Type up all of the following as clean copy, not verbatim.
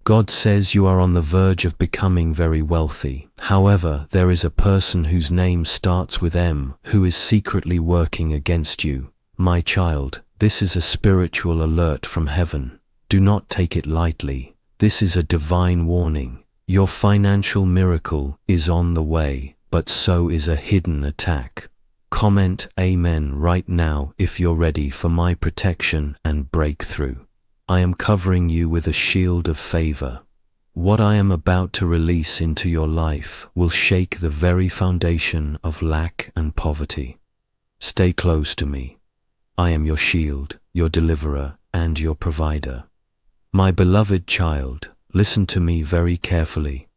God says you are on the verge of becoming very wealthy. However, there is a person whose name starts with M who is secretly working against you. My child, this is a spiritual alert from heaven. Do not take it lightly. This is a divine warning. Your financial miracle is on the way, but so is a hidden attack. Comment Amen right now if you're ready for my protection and breakthrough. I am covering you with a shield of favor. What I am about to release into your life will shake the very foundation of lack and poverty. Stay close to me. I am your shield, your deliverer, and your provider. My beloved child, listen to me very carefully.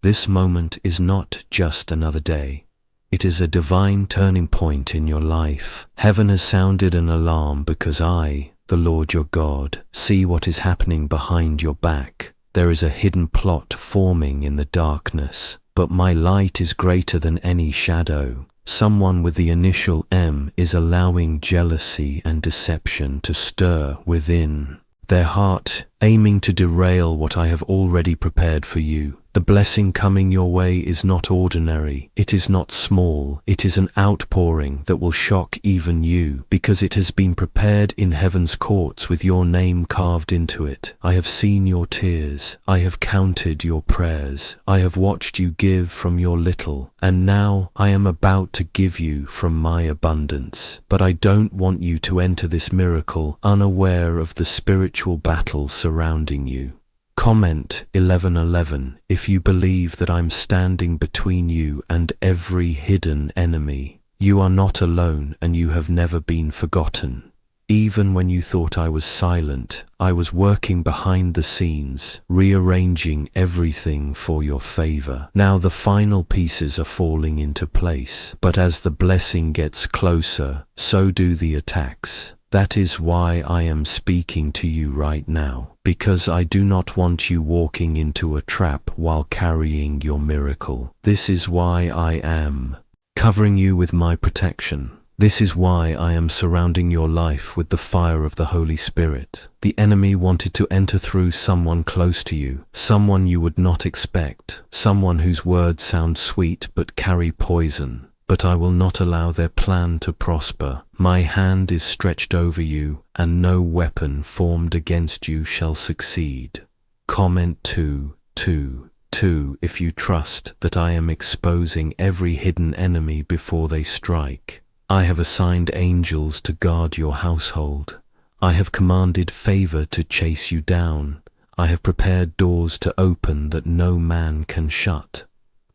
This moment is not just another day. It is a divine turning point in your life. Heaven has sounded an alarm because I, the Lord your God, see what is happening behind your back. There is a hidden plot forming in the darkness, but my light is greater than any shadow. Someone with the initial M is allowing jealousy and deception to stir within their heart, aiming to derail what I have already prepared for you. The blessing coming your way is not ordinary. It is not small. It is an outpouring that will shock even you, because it has been prepared in heaven's courts with your name carved into it. I have seen your tears. I have counted your prayers. I have watched you give from your little, and now I am about to give you from my abundance. But I don't want you to enter this miracle unaware of the spiritual battle surrounding you. Comment 11:11 if you believe that I'm standing between you and every hidden enemy. You are not alone and you have never been forgotten. Even when you thought I was silent, I was working behind the scenes, rearranging everything for your favor. Now the final pieces are falling into place, but as the blessing gets closer, so do the attacks. That is why I am speaking to you right now, because I do not want you walking into a trap while carrying your miracle. This is why I am covering you with my protection. This is why I am surrounding your life with the fire of the Holy Spirit. The enemy wanted to enter through someone close to you, someone you would not expect, someone whose words sound sweet but carry poison. But I will not allow their plan to prosper. My hand is stretched over you, and no weapon formed against you shall succeed. Comment 2:2 if you trust that I am exposing every hidden enemy before they strike. I have assigned angels to guard your household. I have commanded favor to chase you down. I have prepared doors to open that no man can shut.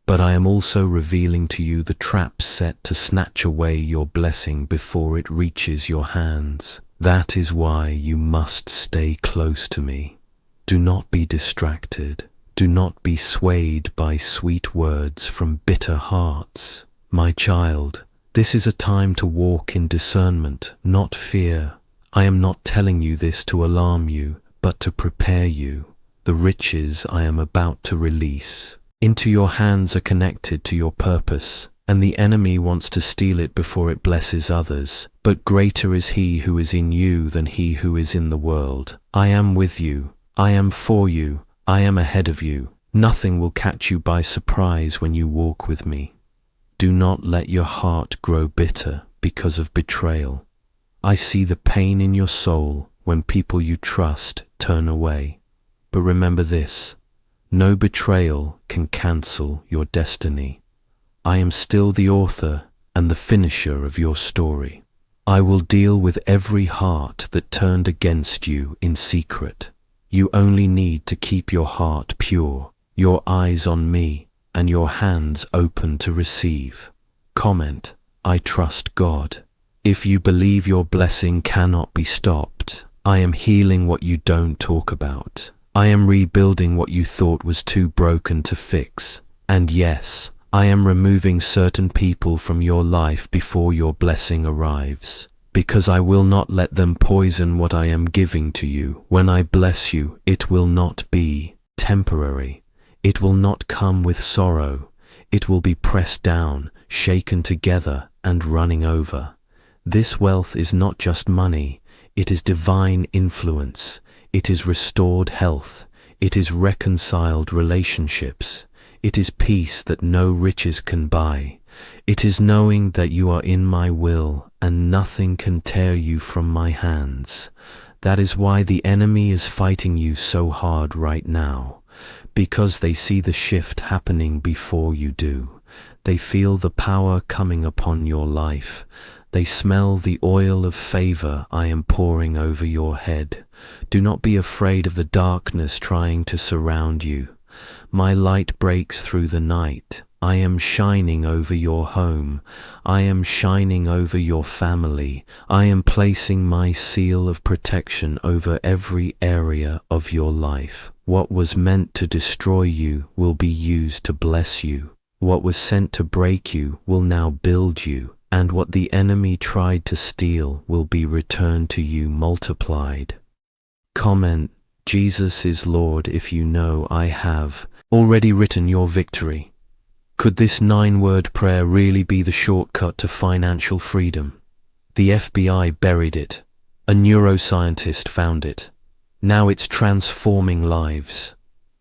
But I am also revealing to you the traps set to snatch away your blessing before it reaches your hands. That is why you must stay close to me. Do not be distracted. Do not be swayed by sweet words from bitter hearts. My child, this is a time to walk in discernment, not fear. I am not telling you this to alarm you, but to prepare you. The riches I am about to release into your hands are connected to your purpose, and the enemy wants to steal it before it blesses others. But greater is he who is in you than he who is in the world. I am with you. I am for you. I am ahead of you. Nothing will catch you by surprise when you walk with me. Do not let your heart grow bitter because of betrayal. I see the pain in your soul when people you trust turn away. But remember this. No betrayal can cancel your destiny. I am still the author and the finisher of your story. I will deal with every heart that turned against you in secret. You only need to keep your heart pure, your eyes on me, and your hands open to receive. Comment, I trust God. If you believe your blessing cannot be stopped, I am healing what you don't talk about. I am rebuilding what you thought was too broken to fix. And yes, I am removing certain people from your life before your blessing arrives, because I will not let them poison what I am giving to you. When I bless you, it will not be temporary. It will not come with sorrow. It will be pressed down, shaken together, and running over. This wealth is not just money. It is divine influence. It is restored health. It is reconciled relationships. It is peace that no riches can buy. It is knowing that you are in my will and nothing can tear you from my hands. That is why the enemy is fighting you so hard right now, because they see the shift happening before you do. They feel the power coming upon your life. They smell the oil of favor I am pouring over your head. Do not be afraid of the darkness trying to surround you. My light breaks through the night. I am shining over your home. I am shining over your family. I am placing my seal of protection over every area of your life. What was meant to destroy you will be used to bless you. What was sent to break you will now build you. And what the enemy tried to steal will be returned to you multiplied. Comment, Jesus is Lord if you know I have already written your victory. Could this 9-word prayer really be the shortcut to financial freedom? The FBI buried it. A neuroscientist found it. Now it's transforming lives.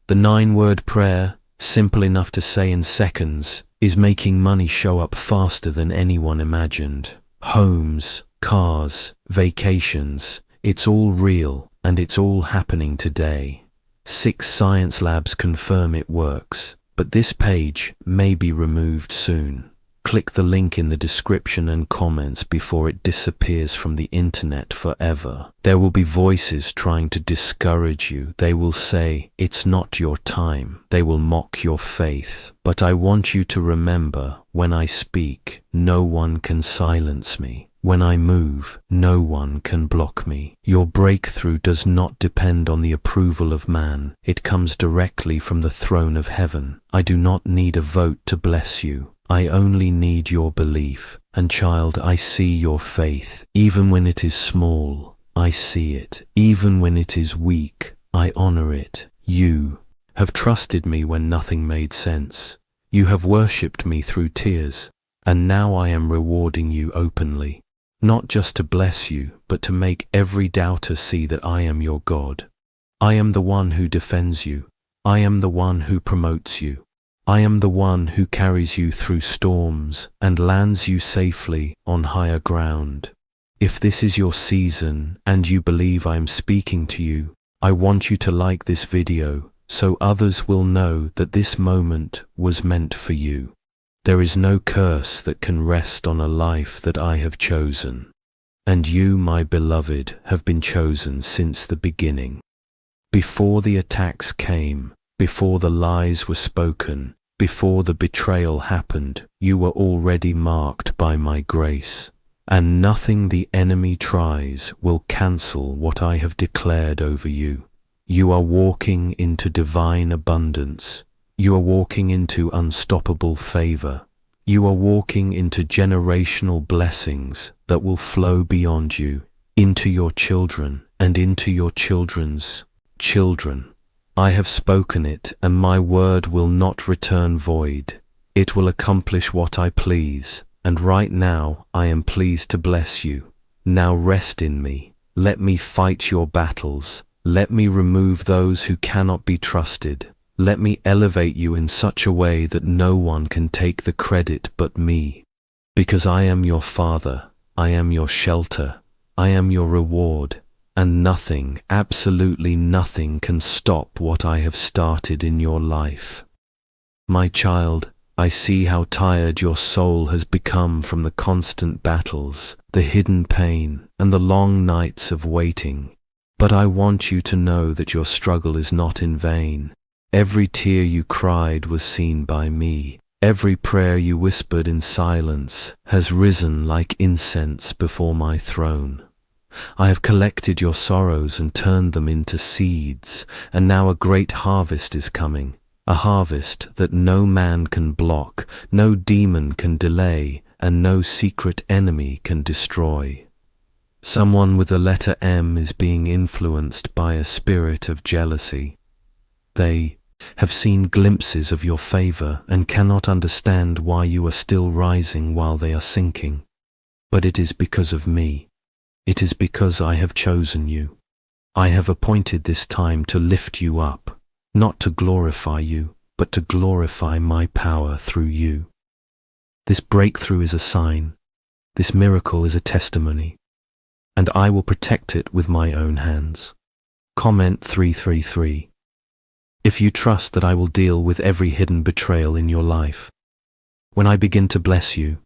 The 9-word prayer, simple enough to say in seconds, is making money show up faster than anyone imagined. Homes, cars, vacations, it's all real and it's all happening today. 6 science labs confirm it works, but this page may be removed soon. Click the link in the description and comments before it disappears from the internet forever. There will be voices trying to discourage you. They will say, it's not your time. They will mock your faith. But I want you to remember, when I speak, no one can silence me. When I move, no one can block me. Your breakthrough does not depend on the approval of man. It comes directly from the throne of heaven. I do not need a vote to bless you. I only need your belief. And child, I see your faith. Even when it is small, I see it. Even when it is weak, I honor it. You have trusted me when nothing made sense. You have worshipped me through tears. And now I am rewarding you openly. Not just to bless you, but to make every doubter see that I am your God. I am the one who defends you. I am the one who promotes you. I am the one who carries you through storms and lands you safely on higher ground. If this is your season and you believe I am speaking to you, I want you to like this video so others will know that this moment was meant for you. There is no curse that can rest on a life that I have chosen. And you, my beloved, have been chosen since the beginning. Before the attacks came, before the lies were spoken, before the betrayal happened, you were already marked by my grace. And nothing the enemy tries will cancel what I have declared over you. You are walking into divine abundance. You are walking into unstoppable favor. You are walking into generational blessings that will flow beyond you, into your children and into your children's children. I have spoken it, and my word will not return void. It will accomplish what I please, and right now I am pleased to bless you. Now rest in me. Let me fight your battles. Let me remove those who cannot be trusted. Let me elevate you in such a way that no one can take the credit but me. Because I am your Father, I am your shelter, I am your reward, and nothing, absolutely nothing can stop what I have started in your life. My child, I see how tired your soul has become from the constant battles, the hidden pain, and the long nights of waiting. But I want you to know that your struggle is not in vain. Every tear you cried was seen by me. Every prayer you whispered in silence has risen like incense before my throne. I have collected your sorrows and turned them into seeds, and now a great harvest is coming, a harvest that no man can block, no demon can delay, and no secret enemy can destroy. Someone with the letter M is being influenced by a spirit of jealousy. They have seen glimpses of your favor and cannot understand why you are still rising while they are sinking. But it is because of me. It is because I have chosen you. I have appointed this time to lift you up. not to glorify you, but to glorify my power through you. This breakthrough is a sign. This miracle is a testimony, and I will protect it with my own hands. Comment 333. If you trust that I will deal with every hidden betrayal in your life. When I begin to bless you,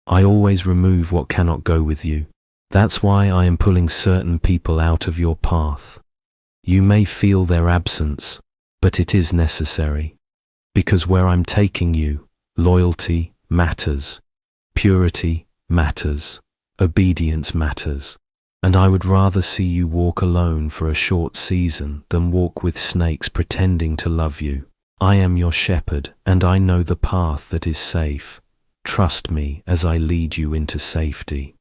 I always remove what cannot go with you. That's why I am pulling certain people out of your path. You may feel their absence, but it is necessary. Because where I'm taking you, loyalty matters, purity matters, obedience matters. And I would rather see you walk alone for a short season than walk with snakes pretending to love you. I am your shepherd, and I know the path that is safe. Trust me as I lead you into safety.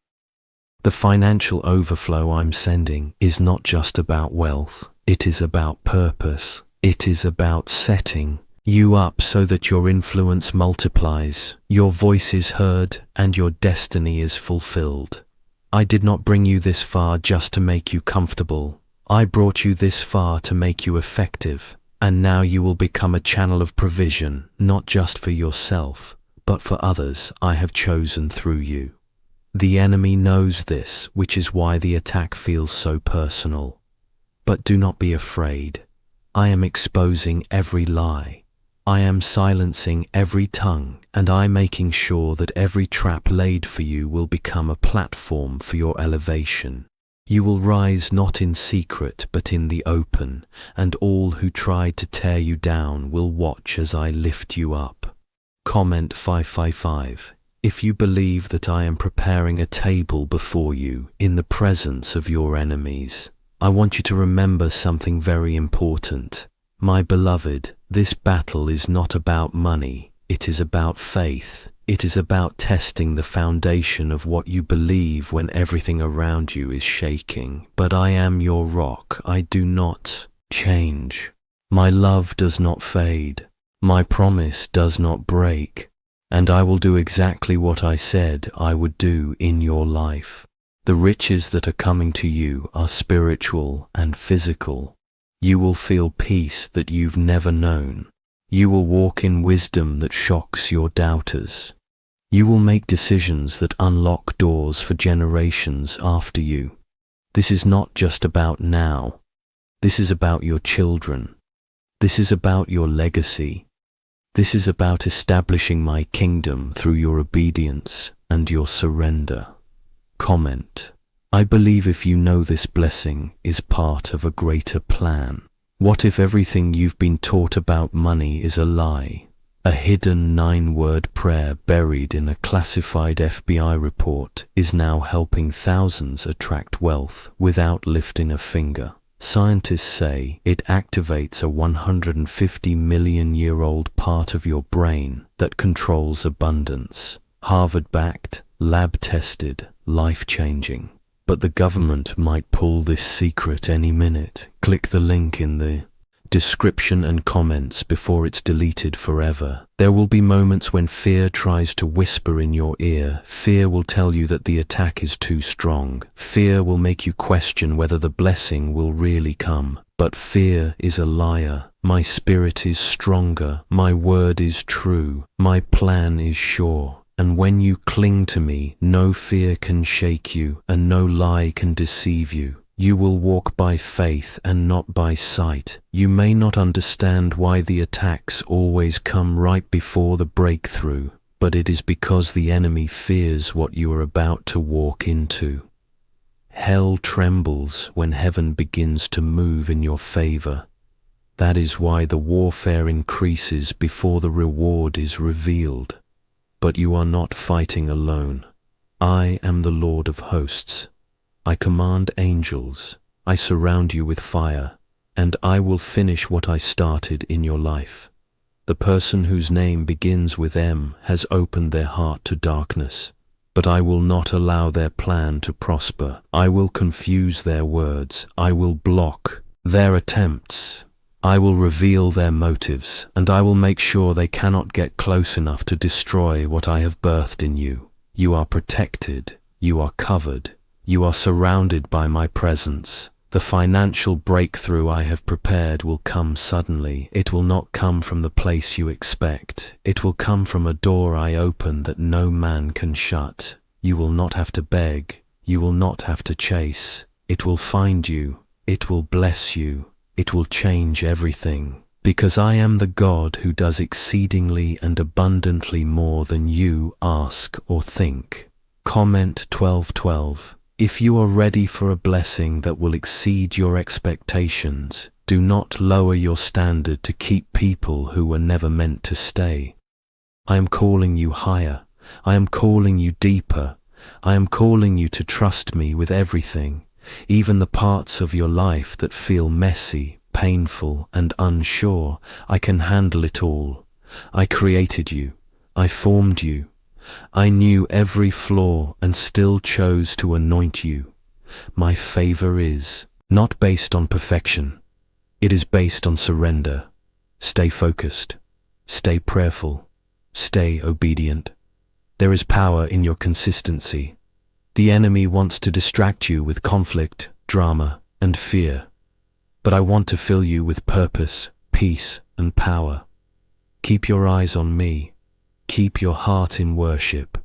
The financial overflow I'm sending is not just about wealth, it is about purpose. It is about setting you up so that your influence multiplies, your voice is heard, and your destiny is fulfilled. I did not bring you this far just to make you comfortable. I brought you this far to make you effective, and now you will become a channel of provision, not just for yourself, but for others I have chosen through you. The enemy knows this, which is why the attack feels so personal. But do not be afraid. I am exposing every lie. I am silencing every tongue, and I am making sure that every trap laid for you will become a platform for your elevation. You will rise not in secret but in the open, and all who tried to tear you down will watch as I lift you up. Comment 555. If you believe that I am preparing a table before you in the presence of your enemies, I want you to remember something very important. My beloved, this battle is not about money, it is about faith. It is about testing the foundation of what you believe when everything around you is shaking. But I am your rock, I do not change. My love does not fade. My promise does not break. And I will do exactly what I said I would do in your life. The riches that are coming to you are spiritual and physical. You will feel peace that you've never known. You will walk in wisdom that shocks your doubters. You will make decisions that unlock doors for generations after you. This is not just about now. This is about your children. This is about your legacy. This is about establishing my kingdom through your obedience and your surrender. Comment. I believe if you know this blessing is part of a greater plan. What if everything you've been taught about money is a lie? A hidden 9-word prayer buried in a classified FBI report is now helping thousands attract wealth without lifting a finger. Scientists say it activates a 150-million-year-old part of your brain that controls abundance. Harvard-backed, lab-tested, life-changing. But the government might pull this secret any minute. Click the link in the description and comments before it's deleted forever. There will be moments when fear tries to whisper in your ear. Fear will tell you that the attack is too strong. Fear will make you question whether the blessing will really come. But fear is a liar. My spirit is stronger. My word is true. My plan is sure. And when you cling to me, no fear can shake you, and no lie can deceive you. You will walk by faith and not by sight. You may not understand why the attacks always come right before the breakthrough, but it is because the enemy fears what you are about to walk into. Hell trembles when heaven begins to move in your favor. That is why the warfare increases before the reward is revealed. But you are not fighting alone. I am the Lord of hosts. I command angels. I surround you with fire, and I will finish what I started in your life. The person whose name begins with M has opened their heart to darkness, but I will not allow their plan to prosper. I will confuse their words. I will block their attempts. I will reveal their motives, and I will make sure they cannot get close enough to destroy what I have birthed in you. You are protected. You are covered. You are surrounded by my presence. The financial breakthrough I have prepared will come suddenly. It will not come from the place you expect. It will come from a door I open that no man can shut. You will not have to beg. You will not have to chase. It will find you. It will bless you. It will change everything. Because I am the God who does exceedingly and abundantly more than you ask or think. Comment 12:12. If you are ready for a blessing that will exceed your expectations, do not lower your standard to keep people who were never meant to stay. I am calling you higher. I am calling you deeper. I am calling you to trust me with everything, even the parts of your life that feel messy, painful, and unsure. I can handle it all. I created you. I formed you. I knew every flaw and still chose to anoint you. My favor is not based on perfection. It is based on surrender. Stay focused. Stay prayerful. Stay obedient. There is power in your consistency. The enemy wants to distract you with conflict, drama, and fear. But I want to fill you with purpose, peace, and power. Keep your eyes on me. Keep your heart in worship.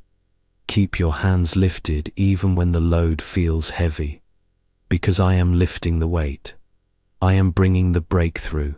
Keep your hands lifted even when the load feels heavy. Because I am lifting the weight. I am bringing the breakthrough.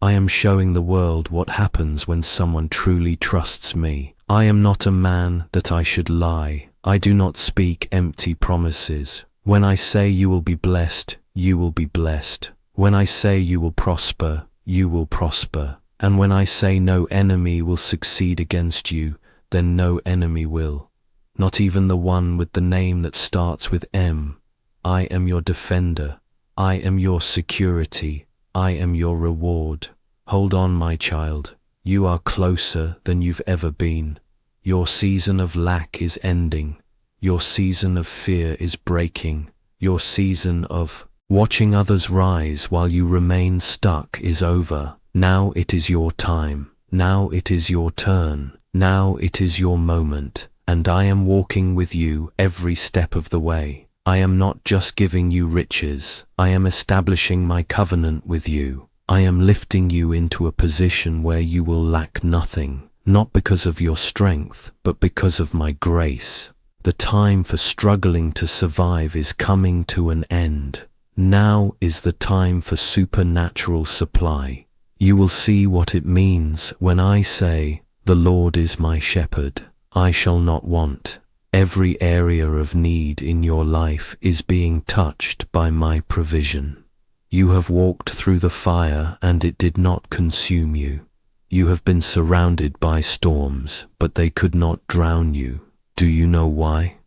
I am showing the world what happens when someone truly trusts me. I am not a man that I should lie. I do not speak empty promises. When I say you will be blessed, you will be blessed. When I say you will prosper, you will prosper. And when I say no enemy will succeed against you, then no enemy will. Not even the one with the name that starts with M. I am your defender. I am your security. I am your reward. Hold on, my child. You are closer than you've ever been. Your season of lack is ending. Your season of fear is breaking. Your season of watching others rise while you remain stuck is over. Now it is your time. Now it is your turn. Now it is your moment. And I am walking with you every step of the way. I am not just giving you riches. I am establishing my covenant with you. I am lifting you into a position where you will lack nothing, not because of your strength, but because of my grace. The time for struggling to survive is coming to an end. Now is the time for supernatural supply. You will see what it means when I say, "The Lord is my shepherd, I shall not want." Every area of need in your life is being touched by my provision. You have walked through the fire and it did not consume you. You have been surrounded by storms, but they could not drown you. Do you know why?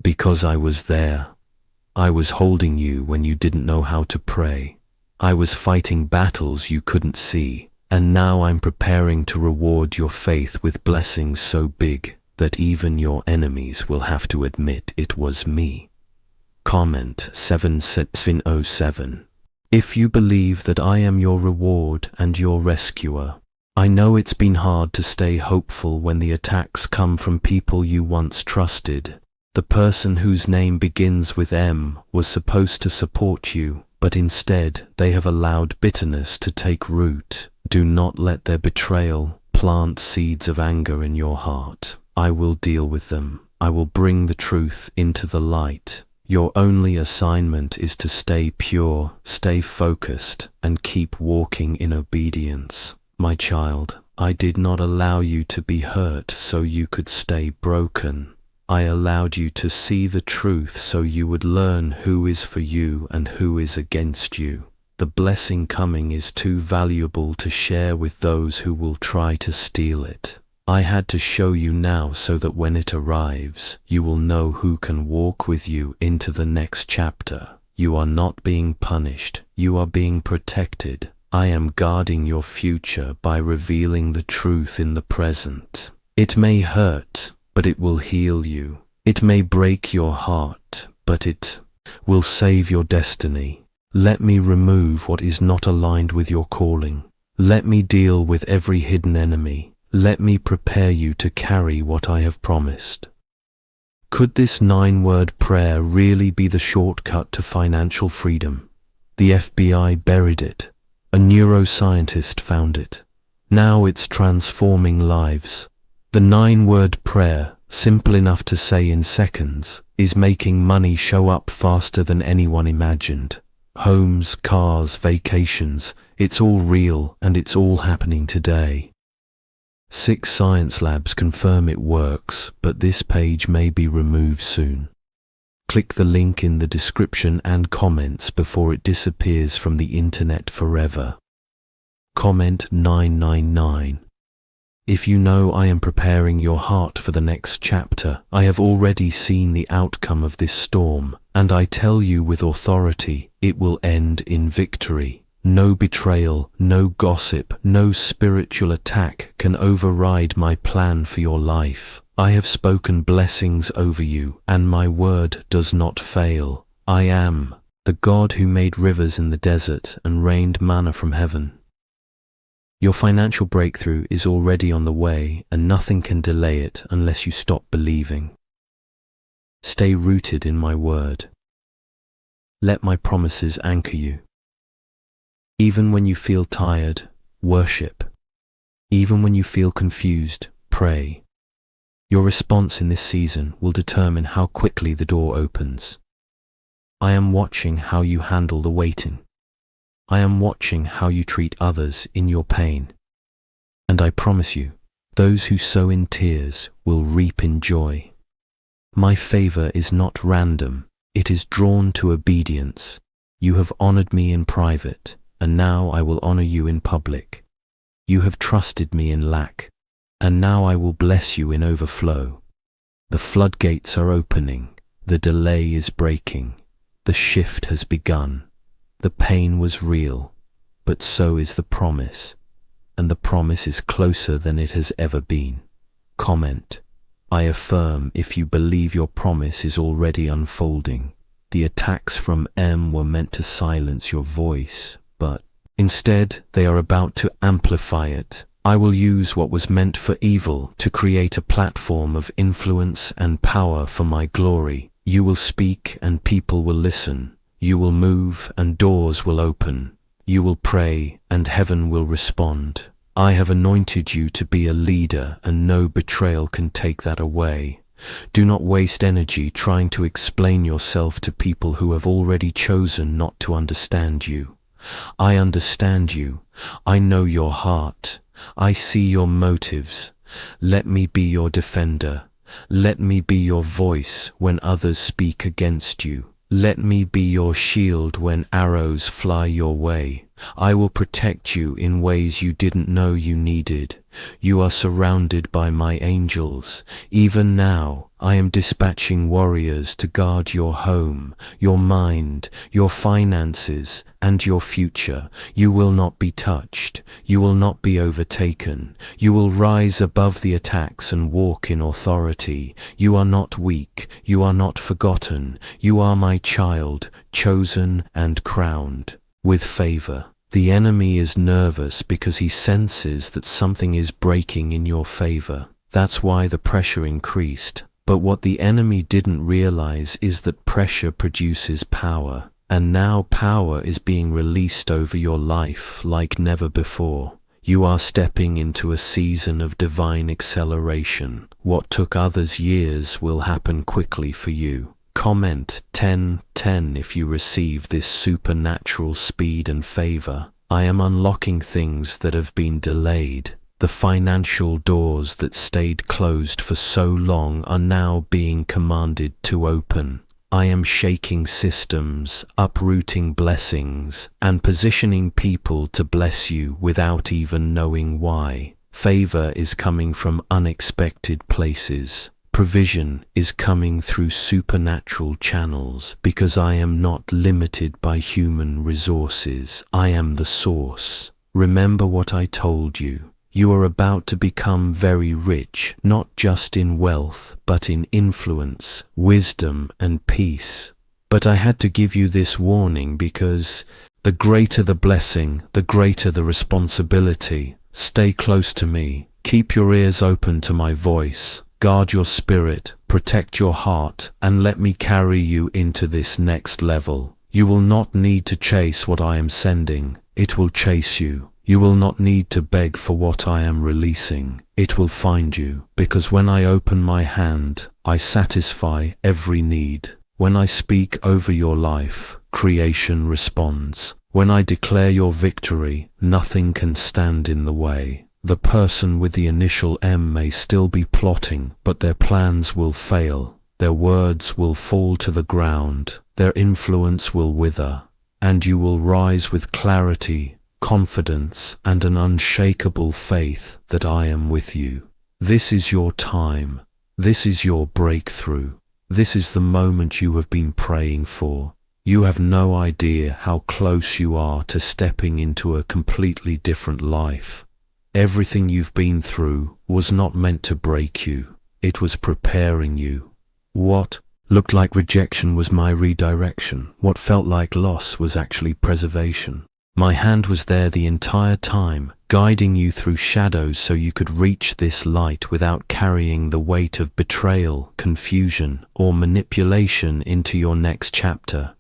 Because I was there. I was holding you when you didn't know how to pray. I was fighting battles you couldn't see, and now I'm preparing to reward your faith with blessings so big that even your enemies will have to admit it was me. Comment 7:07. If you believe that I am your reward and your rescuer, I know it's been hard to stay hopeful when the attacks come from people you once trusted. The person whose name begins with M was supposed to support you, but instead they have allowed bitterness to take root. Do not let their betrayal plant seeds of anger in your heart. I will deal with them. I will bring the truth into the light. Your only assignment is to stay pure, stay focused, and keep walking in obedience. My child, I did not allow you to be hurt so you could stay broken. I allowed you to see the truth so you would learn who is for you and who is against you. The blessing coming is too valuable to share with those who will try to steal it. I had to show you now so that when it arrives, you will know who can walk with you into the next chapter. You are not being punished. You are being protected. I am guarding your future by revealing the truth in the present. It may hurt, but it will heal you. It may break your heart, but it will save your destiny. Let me remove what is not aligned with your calling. Let me deal with every hidden enemy. Let me prepare you to carry what I have promised. Could this 9-word prayer really be the shortcut to financial freedom? The FBI buried it. A neuroscientist found it. Now it's transforming lives. The 9-word prayer, simple enough to say in seconds, is making money show up faster than anyone imagined. Homes, cars, vacations, it's all real and it's all happening today. 6 science labs confirm it works, but this page may be removed soon. Click the link in the description and comments before it disappears from the internet forever. Comment 999. If you know I am preparing your heart for the next chapter, I have already seen the outcome of this storm, and I tell you with authority, it will end in victory. No betrayal, no gossip, no spiritual attack can override my plan for your life. I have spoken blessings over you, and my word does not fail. I am the God who made rivers in the desert and rained manna from heaven. Your financial breakthrough is already on the way, and nothing can delay it unless you stop believing. Stay rooted in my word. Let my promises anchor you. Even when you feel tired, worship. Even when you feel confused, pray. Your response in this season will determine how quickly the door opens. I am watching how you handle the waiting. I am watching how you treat others in your pain. And I promise you, those who sow in tears will reap in joy. My favor is not random, it is drawn to obedience. You have honored me in private, and now I will honor you in public. You have trusted me in lack, and now I will bless you in overflow. The floodgates are opening, the delay is breaking, the shift has begun. The pain was real, but so is the promise, and the promise is closer than it has ever been. Comment, I affirm if you believe your promise is already unfolding. The attacks from M were meant to silence your voice, but instead they are about to amplify it. I will use what was meant for evil to create a platform of influence and power for my glory. You will speak and people will listen. You will move and doors will open. You will pray and heaven will respond. I have anointed you to be a leader, and no betrayal can take that away. Do not waste energy trying to explain yourself to people who have already chosen not to understand you. I understand you. I know your heart. I see your motives. Let me be your defender. Let me be your voice when others speak against you. Let me be your shield when arrows fly your way. I will protect you in ways you didn't know you needed. You are surrounded by my angels. Even now, I am dispatching warriors to guard your home, your mind, your finances, and your future. You will not be touched. You will not be overtaken. You will rise above the attacks and walk in authority. You are not weak. You are not forgotten. You are my child, chosen and crowned with favor. The enemy is nervous because he senses that something is breaking in your favor. That's why the pressure increased. But what the enemy didn't realize is that pressure produces power, and now power is being released over your life like never before. You are stepping into a season of divine acceleration. What took others years will happen quickly for you. Comment 1010 if you receive this supernatural speed and favor. I am unlocking things that have been delayed. The financial doors that stayed closed for so long are now being commanded to open. I am shaking systems, uprooting blessings, and positioning people to bless you without even knowing why. Favor is coming from unexpected places. Provision is coming through supernatural channels because I am not limited by human resources. I am the source. Remember what I told you. You are about to become very rich, not just in wealth, but in influence, wisdom, and peace. But I had to give you this warning because the greater the blessing, the greater the responsibility. Stay close to me. Keep your ears open to my voice. Guard your spirit, protect your heart, and let me carry you into this next level. You will not need to chase what I am sending, it will chase you. You will not need to beg for what I am releasing, it will find you. Because when I open my hand, I satisfy every need. When I speak over your life, creation responds. When I declare your victory, nothing can stand in the way. The person with the initial M may still be plotting, but their plans will fail. Their words will fall to the ground, their influence will wither, and you will rise with clarity, confidence, and an unshakable faith that I am with you. This is your time. This is your breakthrough. This is the moment you have been praying for. You have no idea how close you are to stepping into a completely different life. Everything you've been through was not meant to break you. It was preparing you. What looked like rejection was my redirection. What felt like loss was actually preservation. My hand was there the entire time, guiding you through shadows so you could reach this light without carrying the weight of betrayal, confusion, or manipulation into your next chapter.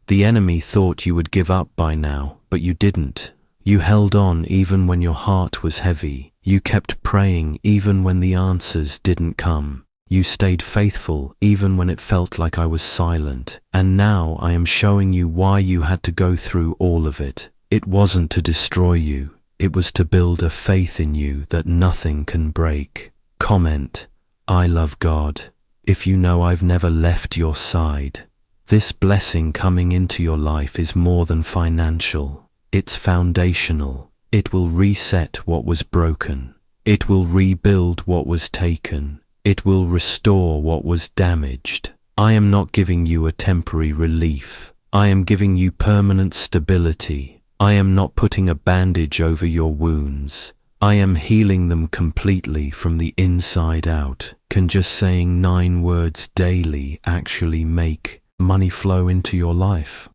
The enemy thought you would give up by now, but you didn't. You held on even when your heart was heavy. You kept praying even when the answers didn't come. You stayed faithful even when it felt like I was silent. And now I am showing you why you had to go through all of it. It wasn't to destroy you. It was to build a faith in you that nothing can break. Comment, I love God. If you know I've never left your side. This blessing coming into your life is more than financial. It's foundational. It will reset what was broken. It will rebuild what was taken. It will restore what was damaged. I am not giving you a temporary relief. I am giving you permanent stability. I am not putting a bandage over your wounds. I am healing them completely from the inside out. Can just saying 9 words daily actually make money flow into your life?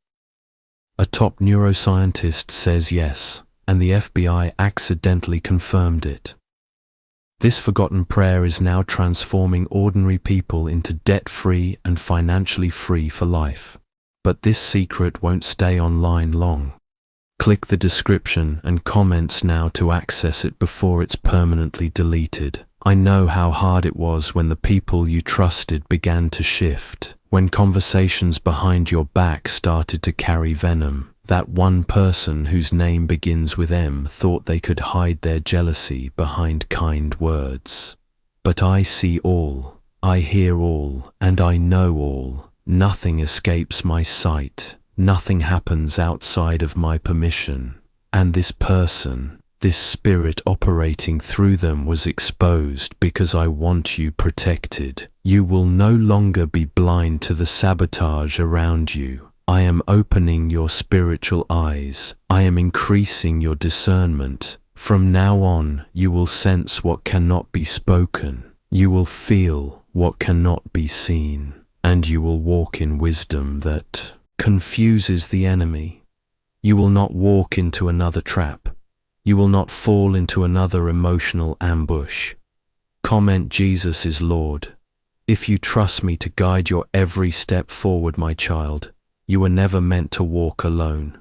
A top neuroscientist says yes, and the FBI accidentally confirmed it. This forgotten prayer is now transforming ordinary people into debt-free and financially free for life. But this secret won't stay online long. Click the description and comments now to access it before it's permanently deleted. I know how hard it was when the people you trusted began to shift, when conversations behind your back started to carry venom. That one person whose name begins with M thought they could hide their jealousy behind kind words. But I see all, I hear all, and I know all. Nothing escapes my sight. Nothing happens outside of my permission. And this person, this spirit operating through them was exposed because I want you protected. You will no longer be blind to the sabotage around you. I am opening your spiritual eyes. I am increasing your discernment. From now on, you will sense what cannot be spoken. You will feel what cannot be seen. And you will walk in wisdom that confuses the enemy. You will not walk into another trap. You will not fall into another emotional ambush. Comment, Jesus is Lord. If you trust me to guide your every step forward, my child, you were never meant to walk alone.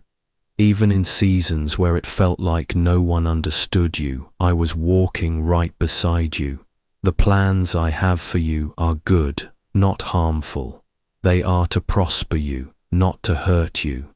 Even in seasons where it felt like no one understood you, I was walking right beside you. The plans I have for you are good, not harmful. They are to prosper you, not to hurt you.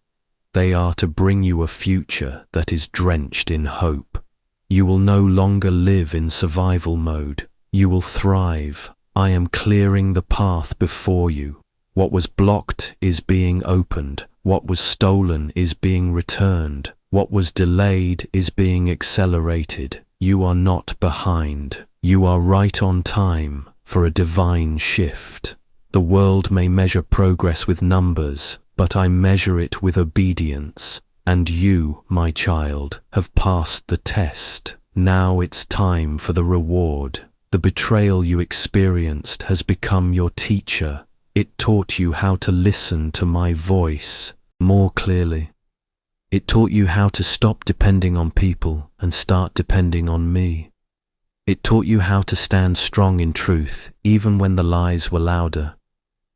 They are to bring you a future that is drenched in hope. You will no longer live in survival mode. You will thrive. I am clearing the path before you. What was blocked is being opened. What was stolen is being returned. What was delayed is being accelerated. You are not behind. You are right on time for a divine shift. The world may measure progress with numbers, but I measure it with obedience. And you, my child, have passed the test. Now it's time for the reward. The betrayal you experienced has become your teacher. It taught you how to listen to my voice more clearly. It taught you how to stop depending on people and start depending on me. It taught you how to stand strong in truth, even when the lies were louder.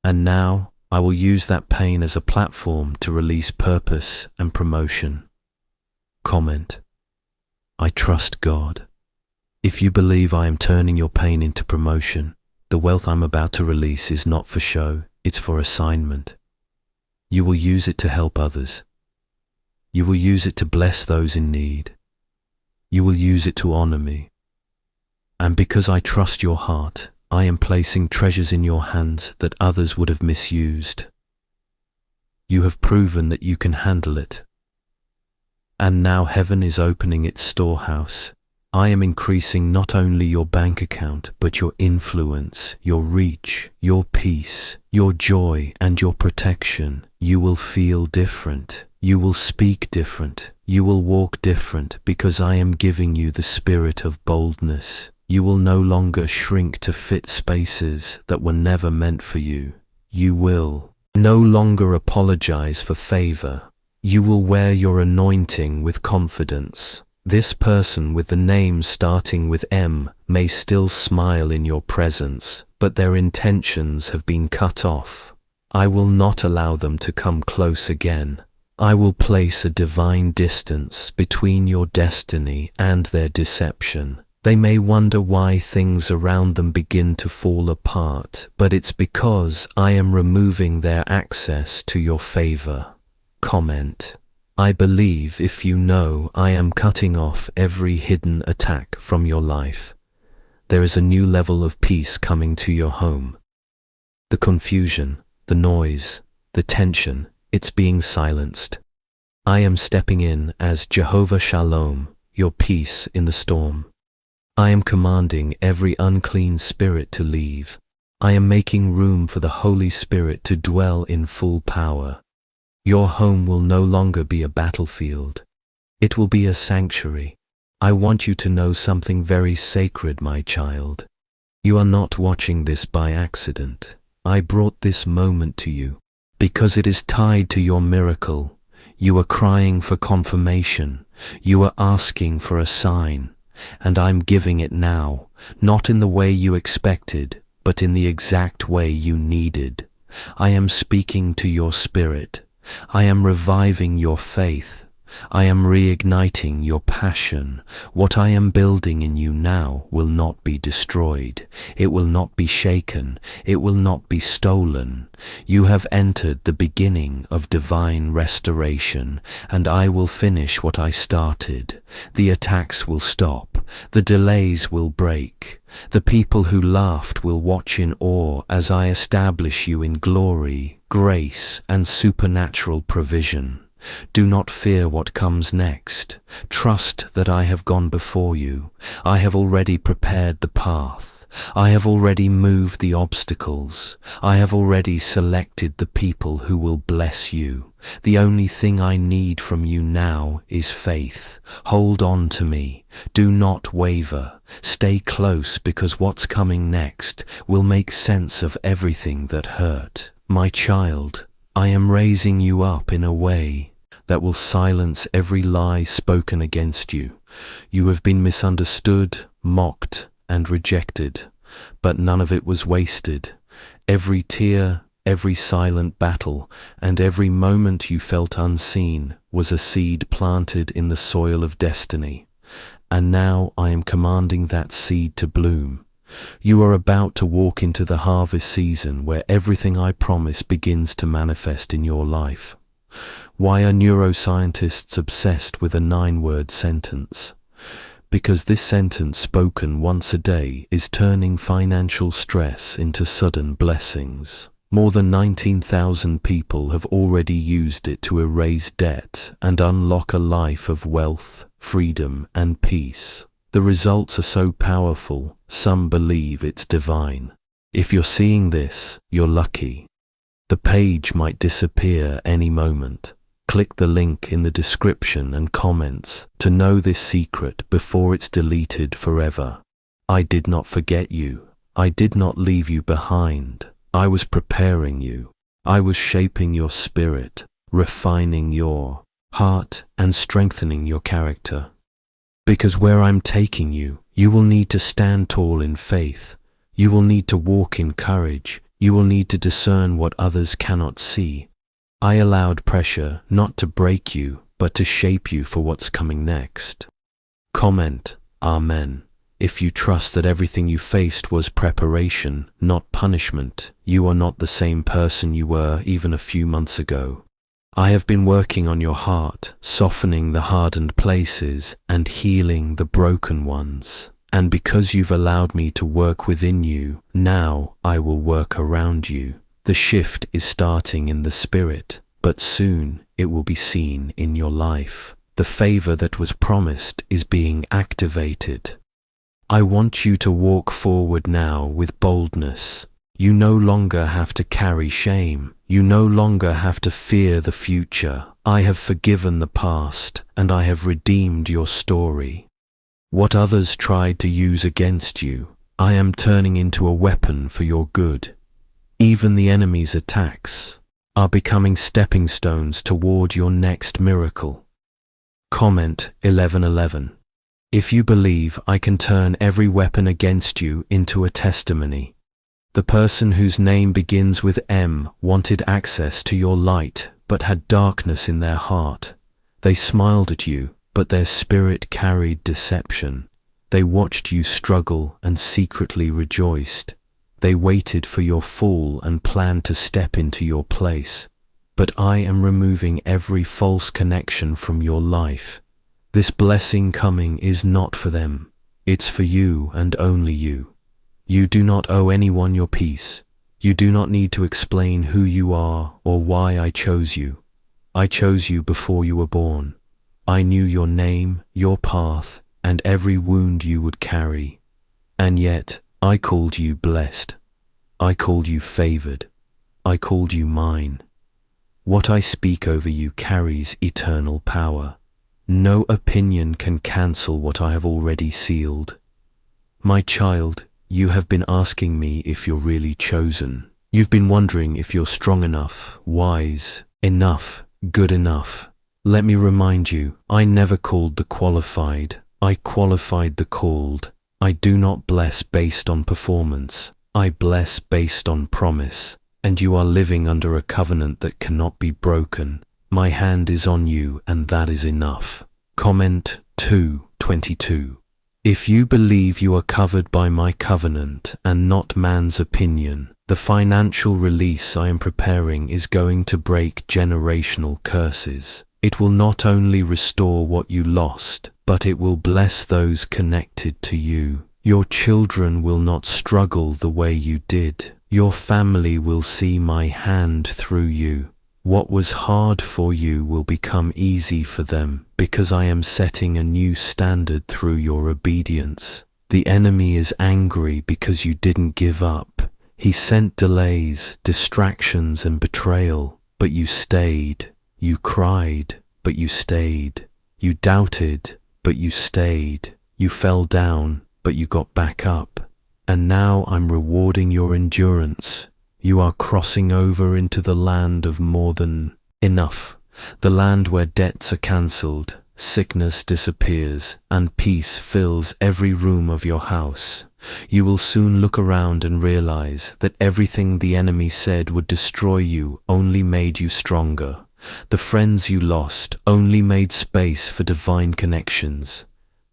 And now, I will use that pain as a platform to release purpose and promotion. Comment: I trust God. If you believe I am turning your pain into promotion, the wealth I'm about to release is not for show, it's for assignment. You will use it to help others. You will use it to bless those in need. You will use it to honor me. And because I trust your heart, I am placing treasures in your hands that others would have misused. You have proven that you can handle it. And now heaven is opening its storehouse. I am increasing not only your bank account, but your influence, your reach, your peace, your joy, and your protection. You will feel different. You will speak different. You will walk different because I am giving you the spirit of boldness. You will no longer shrink to fit spaces that were never meant for you. You will no longer apologize for favor. You will wear your anointing with confidence. This person with the name starting with M may still smile in your presence, but their intentions have been cut off. I will not allow them to come close again. I will place a divine distance between your destiny and their deception. They may wonder why things around them begin to fall apart, but it's because I am removing their access to your favor. Comment: I believe if you know I am cutting off every hidden attack from your life. There is a new level of peace coming to your home. The confusion, the noise, the tension, it's being silenced. I am stepping in as Jehovah Shalom, your peace in the storm. I am commanding every unclean spirit to leave. I am making room for the Holy Spirit to dwell in full power. Your home will no longer be a battlefield. It will be a sanctuary. I want you to know something very sacred, my child. You are not watching this by accident. I brought this moment to you because it is tied to your miracle. You are crying for confirmation. You are asking for a sign. And I'm giving it now, not in the way you expected, but in the exact way you needed. I am speaking to your spirit. I am reviving your faith. I am reigniting your passion. What I am building in you now will not be destroyed. It will not be shaken. It will not be stolen. You have entered the beginning of divine restoration, and I will finish what I started. The attacks will stop. The delays will break. The people who laughed will watch in awe as I establish you in glory, grace, and supernatural provision. Do not fear what comes next. Trust that I have gone before you. I have already prepared the path. I have already moved the obstacles. I have already selected the people who will bless you. The only thing I need from you now is faith. Hold on to me. Do not waver. Stay close because what's coming next will make sense of everything that hurt. My child, I am raising you up in a way that will silence every lie spoken against you. You have been misunderstood, mocked, and rejected, but none of it was wasted. Every tear, every silent battle, and every moment you felt unseen was a seed planted in the soil of destiny. And now I am commanding that seed to bloom. You are about to walk into the harvest season where everything I promise begins to manifest in your life. Why are neuroscientists obsessed with a 9-word sentence? Because this sentence spoken once a day is turning financial stress into sudden blessings. More than 19,000 people have already used it to erase debt and unlock a life of wealth, freedom, and peace. The results are so powerful, some believe it's divine. If you're seeing this, you're lucky. The page might disappear any moment. Click the link in the description and comments to know this secret before it's deleted forever. I did not forget you. I did not leave you behind. I was preparing you. I was shaping your spirit, refining your heart, and strengthening your character. Because where I'm taking you, You will need to stand tall in faith. You will need to walk in courage. You will need to discern what others cannot see. I allowed pressure not to break you, but to shape you for what's coming next. Comment, Amen. If you trust that everything you faced was preparation, not punishment, you are not the same person you were even a few months ago. I have been working on your heart, softening the hardened places and healing the broken ones. And because you've allowed me to work within you, now I will work around you. The shift is starting in the spirit, but soon it will be seen in your life. The favor that was promised is being activated. I want you to walk forward now with boldness. You no longer have to carry shame. You no longer have to fear the future. I have forgiven the past, and I have redeemed your story. What others tried to use against you, I am turning into a weapon for your good. Even the enemy's attacks are becoming stepping stones toward your next miracle. Comment 11:11. If you believe, I can turn every weapon against you into a testimony. The person whose name begins with M wanted access to your light, but had darkness in their heart. They smiled at you, but their spirit carried deception. They watched you struggle and secretly rejoiced. They waited for your fall and planned to step into your place. But I am removing every false connection from your life. This blessing coming is not for them. It's for you and only you. You do not owe anyone your peace. You do not need to explain who you are or why I chose you. I chose you before you were born. I knew your name, your path, and every wound you would carry. And yet, I called you blessed. I called you favored. I called you mine. What I speak over you carries eternal power. No opinion can cancel what I have already sealed. My child, you have been asking me if you're really chosen. You've been wondering if you're strong enough, wise enough, good enough. Let me remind you, I never called the qualified. I qualified the called. I do not bless based on performance. I bless based on promise. And you are living under a covenant that cannot be broken. My hand is on you, and that is enough. Comment 2:22. If you believe you are covered by my covenant and not man's opinion, the financial release I am preparing is going to break generational curses. It will not only restore what you lost, but it will bless those connected to you. Your children will not struggle the way you did. Your family will see my hand through you. What was hard for you will become easy for them, because I am setting a new standard through your obedience. The enemy is angry because you didn't give up. He sent delays, distractions, and betrayal, but you stayed. You cried, but you stayed. You doubted, but you stayed. You fell down, but you got back up. And now I'm rewarding your endurance. You are crossing over into the land of more than enough, the land where debts are cancelled, sickness disappears, and peace fills every room of your house. You will soon look around and realize that everything the enemy said would destroy you only made you stronger. The friends you lost only made space for divine connections.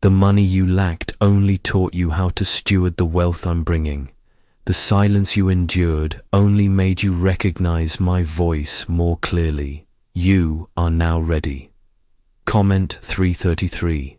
The money you lacked only taught you how to steward the wealth I'm bringing. The silence you endured only made you recognize my voice more clearly. You are now ready. Comment 3:33.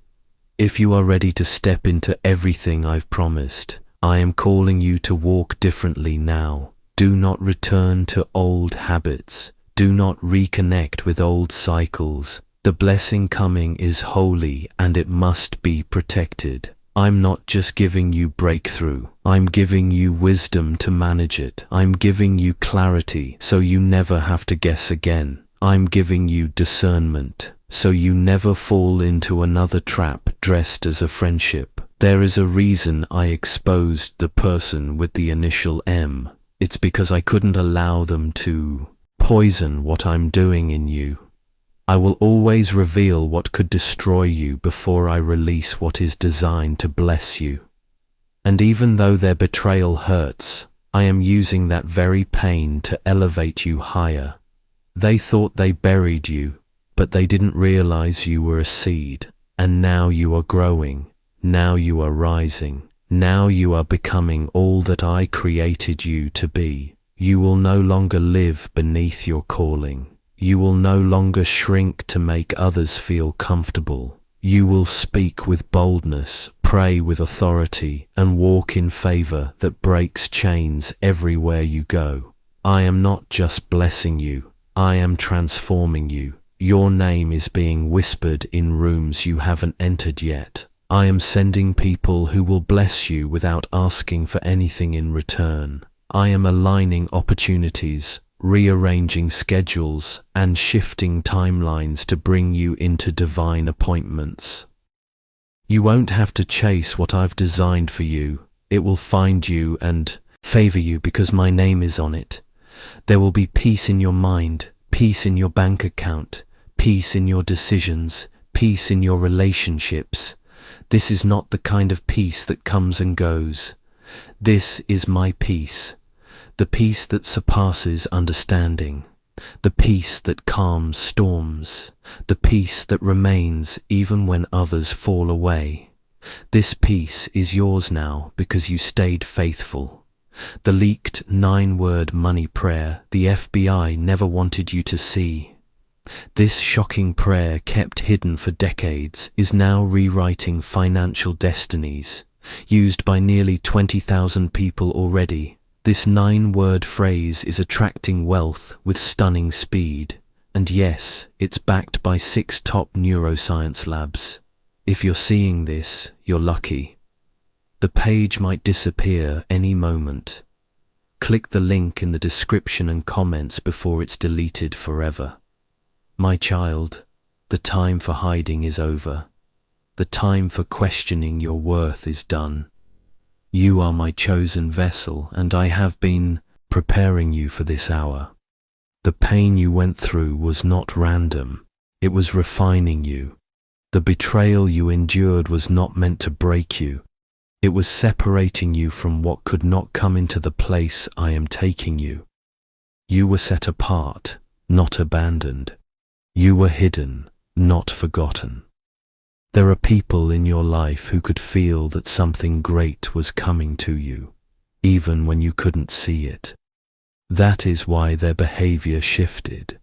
If you are ready to step into everything I've promised, I am calling you to walk differently now. Do not return to old habits. Do not reconnect with old cycles. The blessing coming is holy and it must be protected. I'm not just giving you breakthrough. I'm giving you wisdom to manage it. I'm giving you clarity so you never have to guess again. I'm giving you discernment so you never fall into another trap dressed as a friendship. There is a reason I exposed the person with the initial M. It's because I couldn't allow them to poison what I'm doing in you. I will always reveal what could destroy you before I release what is designed to bless you. And even though their betrayal hurts, I am using that very pain to elevate you higher. They thought they buried you, but they didn't realize you were a seed. And now you are growing. Now you are rising. Now you are becoming all that I created you to be. You will no longer live beneath your calling. You will no longer shrink to make others feel comfortable. You will speak with boldness, pray with authority, and walk in favor that breaks chains everywhere you go. I am not just blessing you, I am transforming you. Your name is being whispered in rooms you haven't entered yet. I am sending people who will bless you without asking for anything in return. I am aligning opportunities, rearranging schedules, and shifting timelines to bring you into divine appointments. You won't have to chase what I've designed for you. It will find you and favor you because my name is on it. There will be peace in your mind, peace in your bank account, peace in your decisions, peace in your relationships. This is not the kind of peace that comes and goes. This is my peace. The peace that surpasses understanding, the peace that calms storms, the peace that remains even when others fall away. This peace is yours now because you stayed faithful. The leaked 9-word money prayer the FBI never wanted you to see. This shocking prayer kept hidden for decades is now rewriting financial destinies, used by nearly 20,000 people already. This 9-word phrase is attracting wealth with stunning speed, and yes, it's backed by 6 top neuroscience labs. If you're seeing this, you're lucky. The page might disappear any moment. Click the link in the description and comments before it's deleted forever. My child, the time for hiding is over. The time for questioning your worth is done. You are my chosen vessel, and I have been preparing you for this hour. The pain you went through was not random. It was refining you. The betrayal you endured was not meant to break you. It was separating you from what could not come into the place I am taking you. You were set apart, not abandoned. You were hidden, not forgotten. There are people in your life who could feel that something great was coming to you, even when you couldn't see it. That is why their behavior shifted.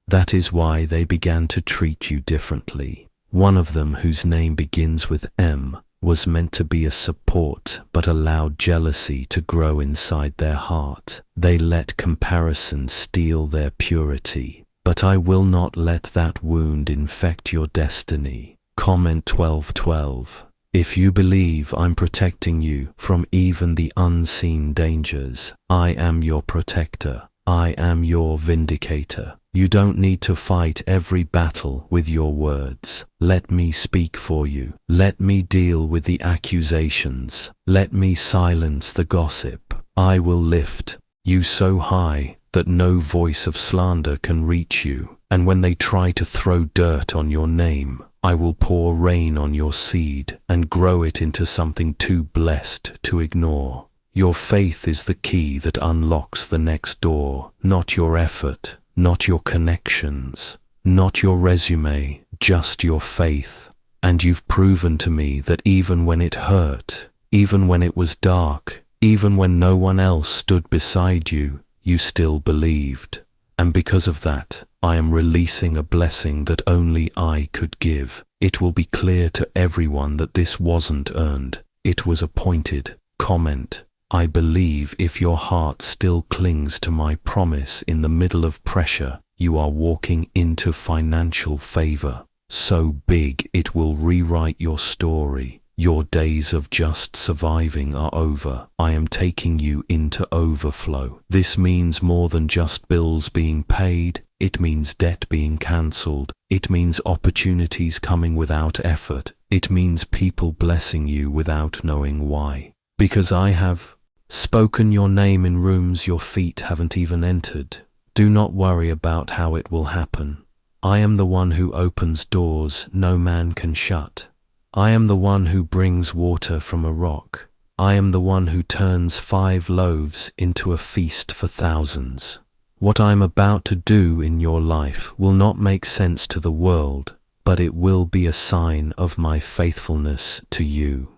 That is why they began to treat you differently. One of them, whose name begins with M, was meant to be a support but allowed jealousy to grow inside their heart. They let comparison steal their purity. But I will not let that wound infect your destiny. Comment 12:12. If you believe I'm protecting you from even the unseen dangers, I am your protector. I am your vindicator. You don't need to fight every battle with your words. Let me speak for you. Let me deal with the accusations. Let me silence the gossip. I will lift you so high that no voice of slander can reach you. And when they try to throw dirt on your name, I will pour rain on your seed and grow it into something too blessed to ignore. Your faith is the key that unlocks the next door, not your effort, not your connections, not your resume, just your faith. And you've proven to me that even when it hurt, even when it was dark, even when no one else stood beside you, you still believed. And because of that, I am releasing a blessing that only I could give. It will be clear to everyone that this wasn't earned. It was appointed. Comment: I believe if your heart still clings to my promise in the middle of pressure, you are walking into financial favor. So big it will rewrite your story. Your days of just surviving are over. I am taking you into overflow. This means more than just bills being paid. It means debt being cancelled. It means opportunities coming without effort. It means people blessing you without knowing why. Because I have spoken your name in rooms your feet haven't even entered. Do not worry about how it will happen. I am the one who opens doors no man can shut. I am the one who brings water from a rock. I am the one who turns 5 loaves into a feast for thousands. What I am about to do in your life will not make sense to the world, but it will be a sign of my faithfulness to you.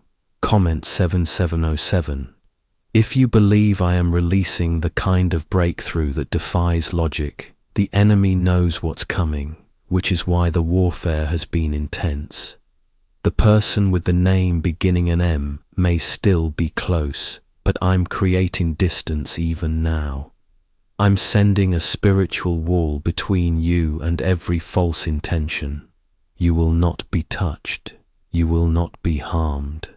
Comment 7707. If you believe I am releasing the kind of breakthrough that defies logic, the enemy knows what's coming, which is why the warfare has been intense. The person with the name beginning an M may still be close, but I'm creating distance even now. I'm sending a spiritual wall between you and every false intention. You will not be touched, you will not be harmed,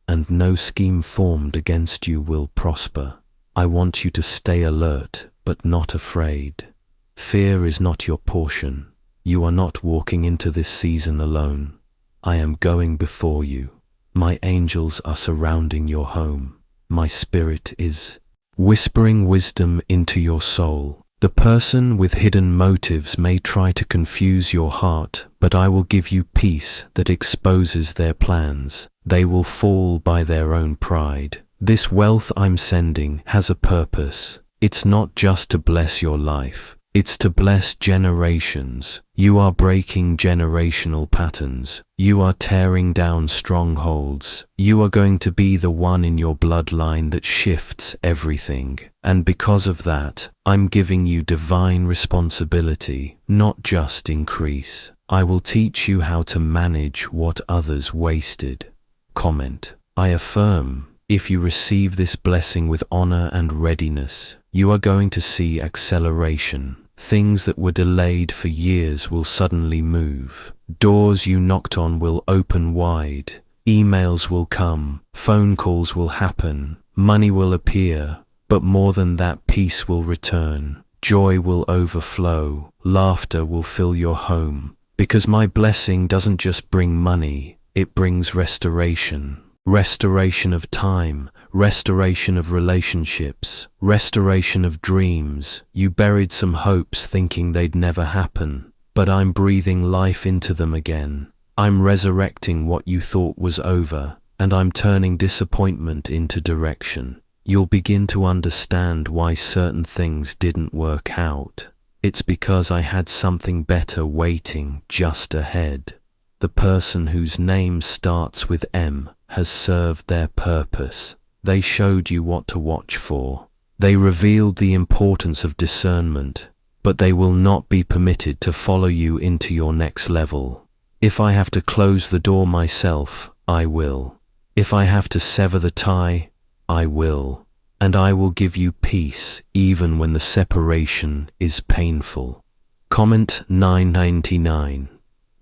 and no scheme formed against you will prosper. I want you to stay alert, but not afraid. Fear is not your portion. You are not walking into this season alone. I am going before you. My angels are surrounding your home. My spirit is whispering wisdom into your soul. The person with hidden motives may try to confuse your heart, but I will give you peace that exposes their plans. They will fall by their own pride. This wealth I'm sending has a purpose. It's not just to bless your life. It's to bless generations. You are breaking generational patterns. You are tearing down strongholds. You are going to be the one in your bloodline that shifts everything. And because of that, I'm giving you divine responsibility, not just increase. I will teach you how to manage what others wasted. Comment. I affirm, if you receive this blessing with honor and readiness, you are going to see acceleration. Things that were delayed for years will suddenly move. Doors you knocked on will open wide. Emails will come. Phone calls will happen. Money will appear. But more than that, peace will return. Joy will overflow. Laughter will fill your home. Because my blessing doesn't just bring money, it brings restoration. Restoration of time, restoration of relationships, restoration of dreams. You buried some hopes thinking they'd never happen, but I'm breathing life into them again. I'm resurrecting what you thought was over, and I'm turning disappointment into direction. You'll begin to understand why certain things didn't work out. It's because I had something better waiting just ahead. The person whose name starts with M has served their purpose. They showed you what to watch for. They revealed the importance of discernment, but they will not be permitted to follow you into your next level. If I have to close the door myself, I will. If I have to sever the tie, I will. And I will give you peace even when the separation is painful. Comment 999.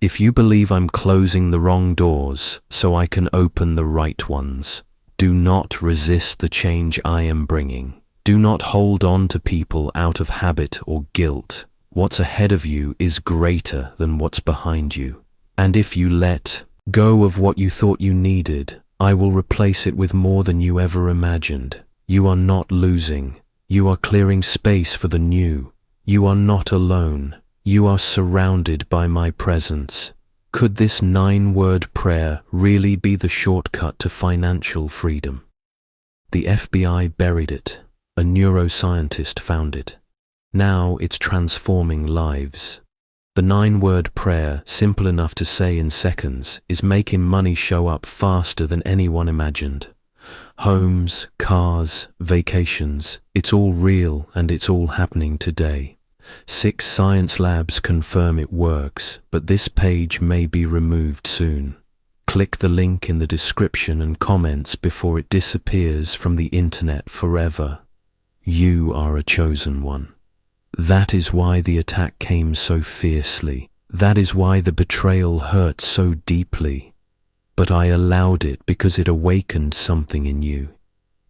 If you believe I'm closing the wrong doors so I can open the right ones, do not resist the change I am bringing. Do not hold on to people out of habit or guilt. What's ahead of you is greater than what's behind you. And if you let go of what you thought you needed, I will replace it with more than you ever imagined. You are not losing. You are clearing space for the new. You are not alone. You are surrounded by my presence. Could this 9-word prayer really be the shortcut to financial freedom? The FBI buried it. A neuroscientist found it. Now it's transforming lives. The 9-word prayer, simple enough to say in seconds, is making money show up faster than anyone imagined. Homes, cars, vacations, it's all real and it's all happening today. 6 science labs confirm it works, but this page may be removed soon. Click the link in the description and comments before it disappears from the internet forever. You are a chosen one. That is why the attack came so fiercely. That is why the betrayal hurt so deeply. But I allowed it because it awakened something in you.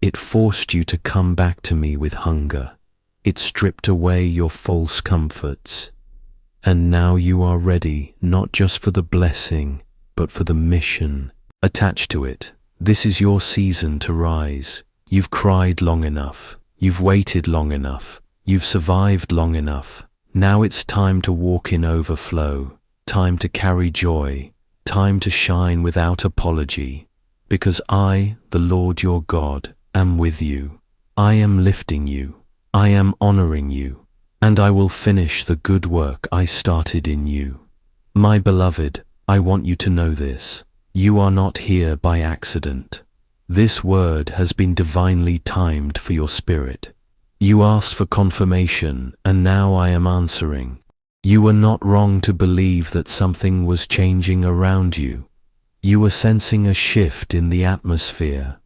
It forced you to come back to me with hunger. It stripped away your false comforts. And now you are ready, not just for the blessing, but for the mission attached to it. This is your season to rise. You've cried long enough. You've waited long enough. You've survived long enough. Now it's time to walk in overflow, time to carry joy, time to shine without apology. Because I, the Lord your God, am with you. I am lifting you. I am honoring you. And I will finish the good work I started in you. My beloved, I want you to know this. You are not here by accident. This word has been divinely timed for your spirit. You asked for confirmation, and now I am answering. You were not wrong to believe that something was changing around you. You were sensing a shift in the atmosphere.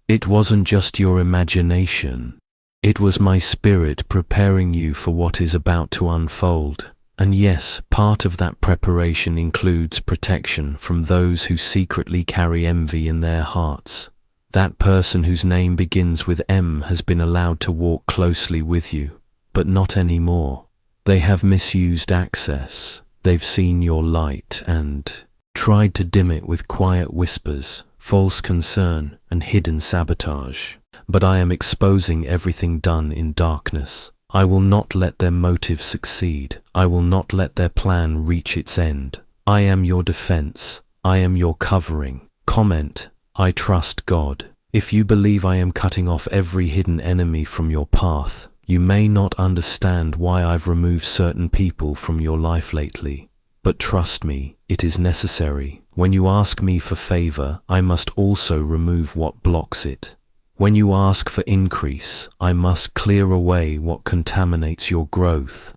It wasn't just your imagination. It was my spirit preparing you for what is about to unfold. And yes, part of that preparation includes protection from those who secretly carry envy in their hearts. That person whose name begins with M has been allowed to walk closely with you, but not anymore. They have misused access. They've seen your light and tried to dim it with quiet whispers, false concern, and hidden sabotage. But I am exposing everything done in darkness. I will not let their motive succeed. I will not let their plan reach its end. I am your defense. I am your covering. Comment, I trust God. If you believe I am cutting off every hidden enemy from your path, you may not understand why I've removed certain people from your life lately. But trust me, it is necessary. When you ask me for favor, I must also remove what blocks it. When you ask for increase, I must clear away what contaminates your growth.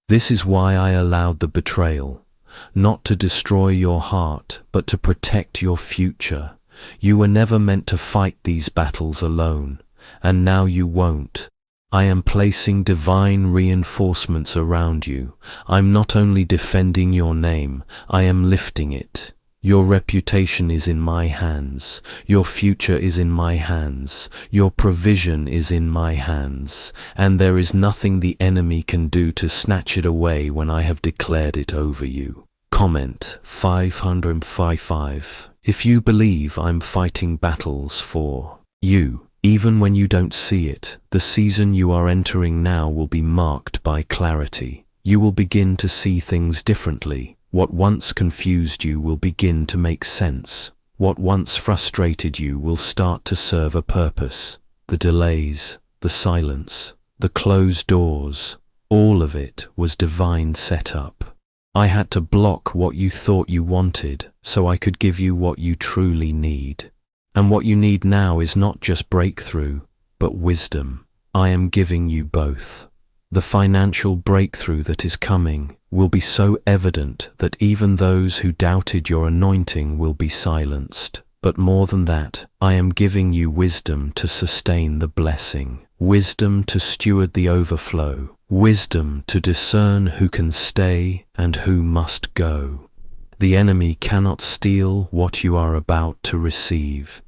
This is why I allowed the betrayal, not to destroy your heart, but to protect your future. You were never meant to fight these battles alone, and now you won't. I am placing divine reinforcements around you. I'm not only defending your name, I am lifting it. Your reputation is in my hands. Your future is in my hands. Your provision is in my hands. And there is nothing the enemy can do to snatch it away when I have declared it over you. Comment 555. If you believe I'm fighting battles for you, even when you don't see it, the season you are entering now will be marked by clarity. You will begin to see things differently. What once confused you will begin to make sense. What once frustrated you will start to serve a purpose. The delays, the silence, the closed doors, all of it was divine setup. I had to block what you thought you wanted so I could give you what you truly need. And what you need now is not just breakthrough, but wisdom. I am giving you both. The financial breakthrough that is coming will be so evident that even those who doubted your anointing will be silenced. But more than that, I am giving you wisdom to sustain the blessing, wisdom to steward the overflow, wisdom to discern who can stay and who must go. The enemy cannot steal what you are about to receive.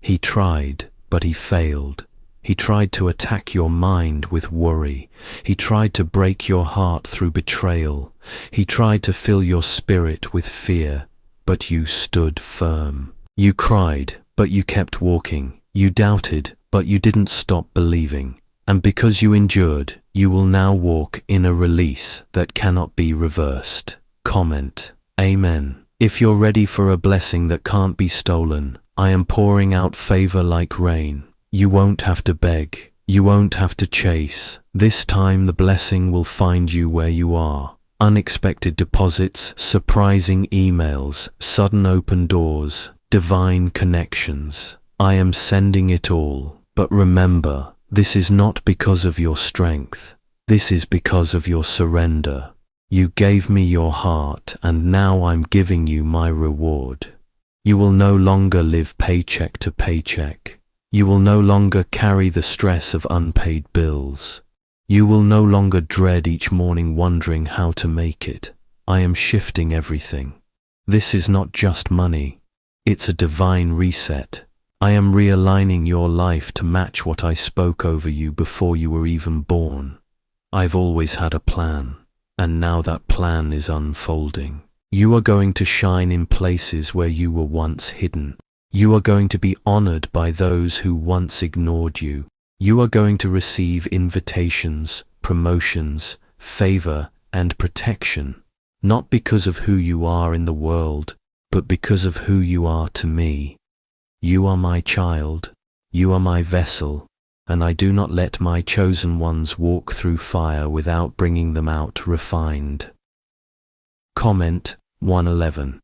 He tried, but he failed. He tried to attack your mind with worry. He tried to break your heart through betrayal. He tried to fill your spirit with fear, but you stood firm. You cried, but you kept walking. You doubted, but you didn't stop believing. And because you endured, you will now walk in a release that cannot be reversed. Comment, Amen. If you're ready for a blessing that can't be stolen, I am pouring out favor like rain. You won't have to beg. You won't have to chase. This time the blessing will find you where you are. Unexpected deposits, surprising emails, sudden open doors, divine connections. I am sending it all. But remember, this is not because of your strength. This is because of your surrender. You gave me your heart, and now I'm giving you my reward. You will no longer live paycheck to paycheck. You will no longer carry the stress of unpaid bills. You will no longer dread each morning wondering how to make it. I am shifting everything. This is not just money. It's a divine reset. I am realigning your life to match what I spoke over you before you were even born. I've always had a plan, and now that plan is unfolding. You are going to shine in places where you were once hidden. You are going to be honored by those who once ignored you. You are going to receive invitations, promotions, favor, and protection, not because of who you are in the world, but because of who you are to me. You are my child, you are my vessel, and I do not let my chosen ones walk through fire without bringing them out refined. Comment 111.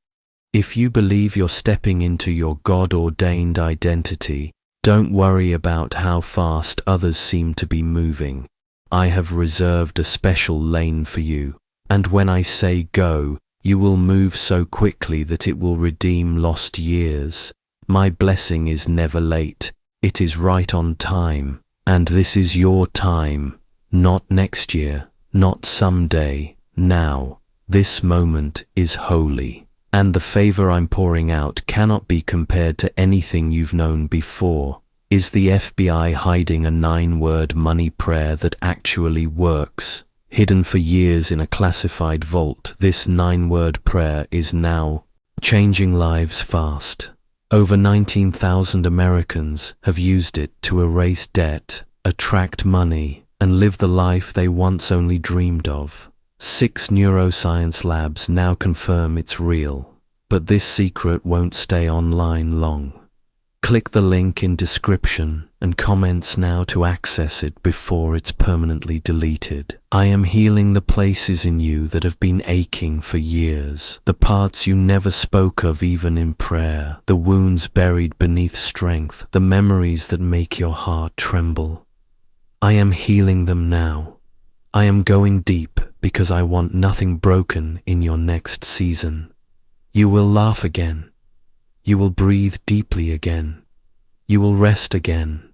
If you believe you're stepping into your God-ordained identity, don't worry about how fast others seem to be moving. I have reserved a special lane for you, and when I say go, you will move so quickly that it will redeem lost years. My blessing is never late, it is right on time, and this is your time, not next year, not someday, now. This moment is holy, and the favor I'm pouring out cannot be compared to anything you've known before. Is the FBI hiding a 9-word money prayer that actually works? Hidden for years in a classified vault, this 9-word prayer is now changing lives fast. Over 19,000 Americans have used it to erase debt, attract money, and live the life they once only dreamed of. 6 neuroscience labs now confirm it's real, but this secret won't stay online long. Click the link in description and comments now to access it before it's permanently deleted. I am healing the places in you that have been aching for years, the parts you never spoke of even in prayer, the wounds buried beneath strength, the memories that make your heart tremble. I am healing them now. I am going deep because I want nothing broken in your next season. You will laugh again. You will breathe deeply again. You will rest again.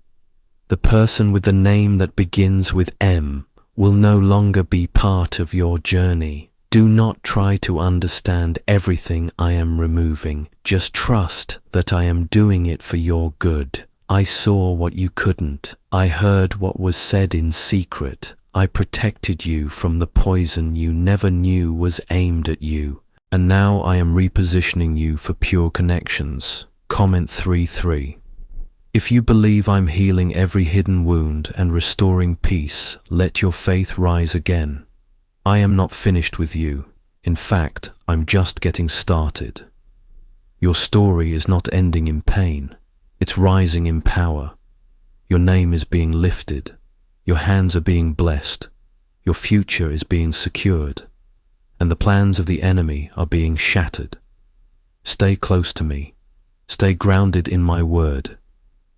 The person with the name that begins with M will no longer be part of your journey. Do not try to understand everything I am removing. Just trust that I am doing it for your good. I saw what you couldn't. I heard what was said in secret. I protected you from the poison you never knew was aimed at you. And now I am repositioning you for pure connections. Comment 33. If you believe I'm healing every hidden wound and restoring peace, let your faith rise again. I am not finished with you. In fact, I'm just getting started. Your story is not ending in pain. It's rising in power. Your name is being lifted. Your hands are being blessed. Your future is being secured. And the plans of the enemy are being shattered. Stay close to me. Stay grounded in my word.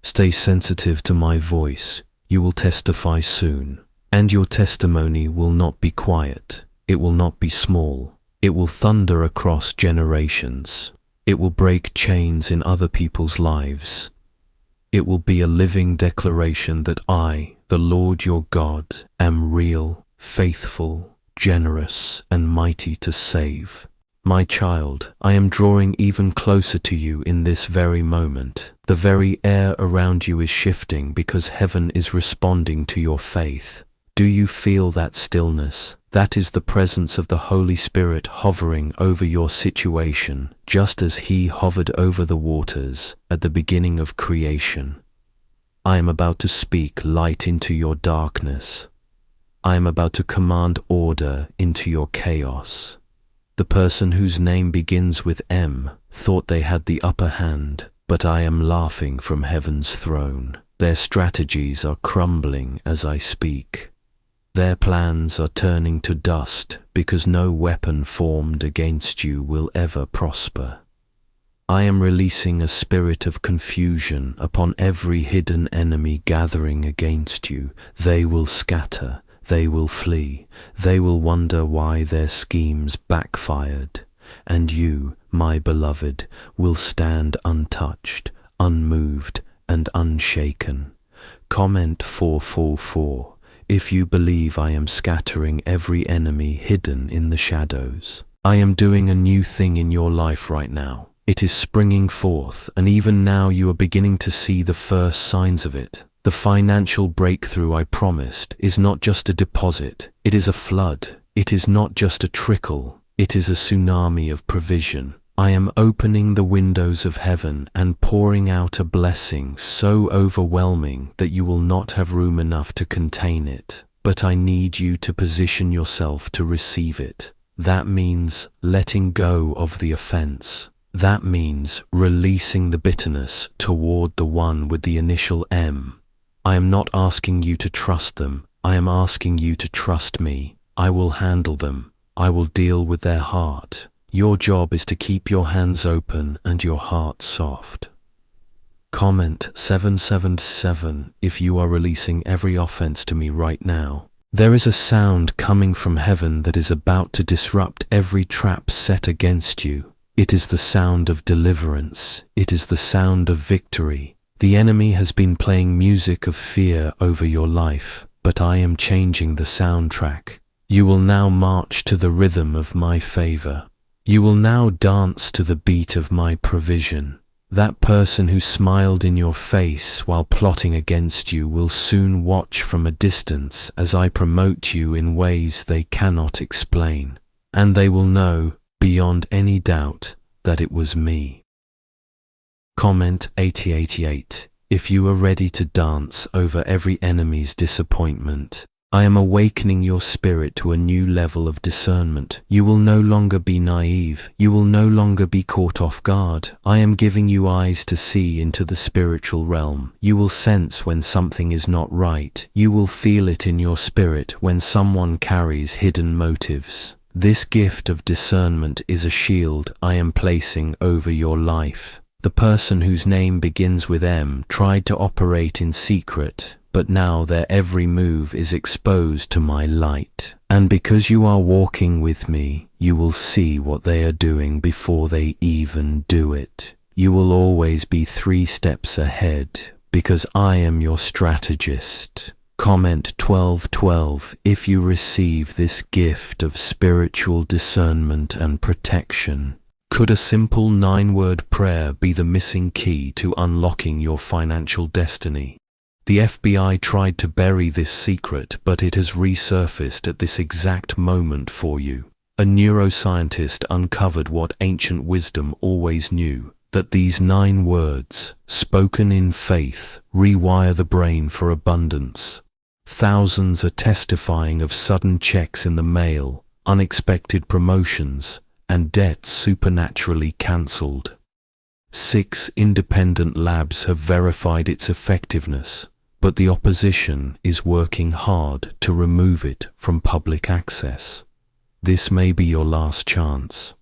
Stay sensitive to my voice. You will testify soon. And your testimony will not be quiet. It will not be small. It will thunder across generations. It will break chains in other people's lives. It will be a living declaration that I, the Lord your God, am real, faithful, generous, and mighty to save. My child, I am drawing even closer to you in this very moment. The very air around you is shifting because heaven is responding to your faith. Do you feel that stillness? That is the presence of the Holy Spirit hovering over your situation, just as He hovered over the waters at the beginning of creation. I am about to speak light into your darkness. I am about to command order into your chaos. The person whose name begins with M thought they had the upper hand, but I am laughing from heaven's throne. Their strategies are crumbling as I speak. Their plans are turning to dust because no weapon formed against you will ever prosper. I am releasing a spirit of confusion upon every hidden enemy gathering against you. They will scatter. They will flee. They will wonder why their schemes backfired. And you, my beloved, will stand untouched, unmoved, and unshaken. Comment 444. If you believe I am scattering every enemy hidden in the shadows. I am doing a new thing in your life right now. It is springing forth, and even now you are beginning to see the first signs of it. The financial breakthrough I promised is not just a deposit, it is a flood. It is not just a trickle, it is a tsunami of provision. I am opening the windows of heaven and pouring out a blessing so overwhelming that you will not have room enough to contain it. but I need you to position yourself to receive it. That means letting go of the offense. That means releasing the bitterness toward the one with the initial M. I am not asking you to trust them. I am asking you to trust me. I will handle them. I will deal with their heart. Your job is to keep your hands open and your heart soft. Comment 777 if you are releasing every offense to me right now. There is a sound coming from heaven that is about to disrupt every trap set against you. It is the sound of deliverance. It is the sound of victory. The enemy has been playing music of fear over your life, but I am changing the soundtrack. You will now march to the rhythm of my favor. You will now dance to the beat of my provision. That person who smiled in your face while plotting against you will soon watch from a distance as I promote you in ways they cannot explain. And they will know, beyond any doubt, that it was me. Comment 8088 if you are ready to dance over every enemy's disappointment. I am awakening your spirit to a new level of discernment. You will no longer be naive. You will no longer be caught off guard. I am giving you eyes to see into the spiritual realm. You will sense when something is not right. You will feel it in your spirit when someone carries hidden motives. This gift of discernment is a shield I am placing over your life. The person whose name begins with M tried to operate in secret, but now their every move is exposed to my light. And because you are walking with me, you will see what they are doing before they even do it. You will always be 3 steps ahead, because I am your strategist. Comment 1212 if you receive this gift of spiritual discernment and protection. Could a simple 9-word prayer be the missing key to unlocking your financial destiny? The FBI tried to bury this secret, but it has resurfaced at this exact moment for you. A neuroscientist uncovered what ancient wisdom always knew, that these 9 words, spoken in faith, rewire the brain for abundance. Thousands are testifying of sudden checks in the mail, unexpected promotions, and debts supernaturally cancelled. 6 independent labs have verified its effectiveness, but the opposition is working hard to remove it from public access. This may be your last chance.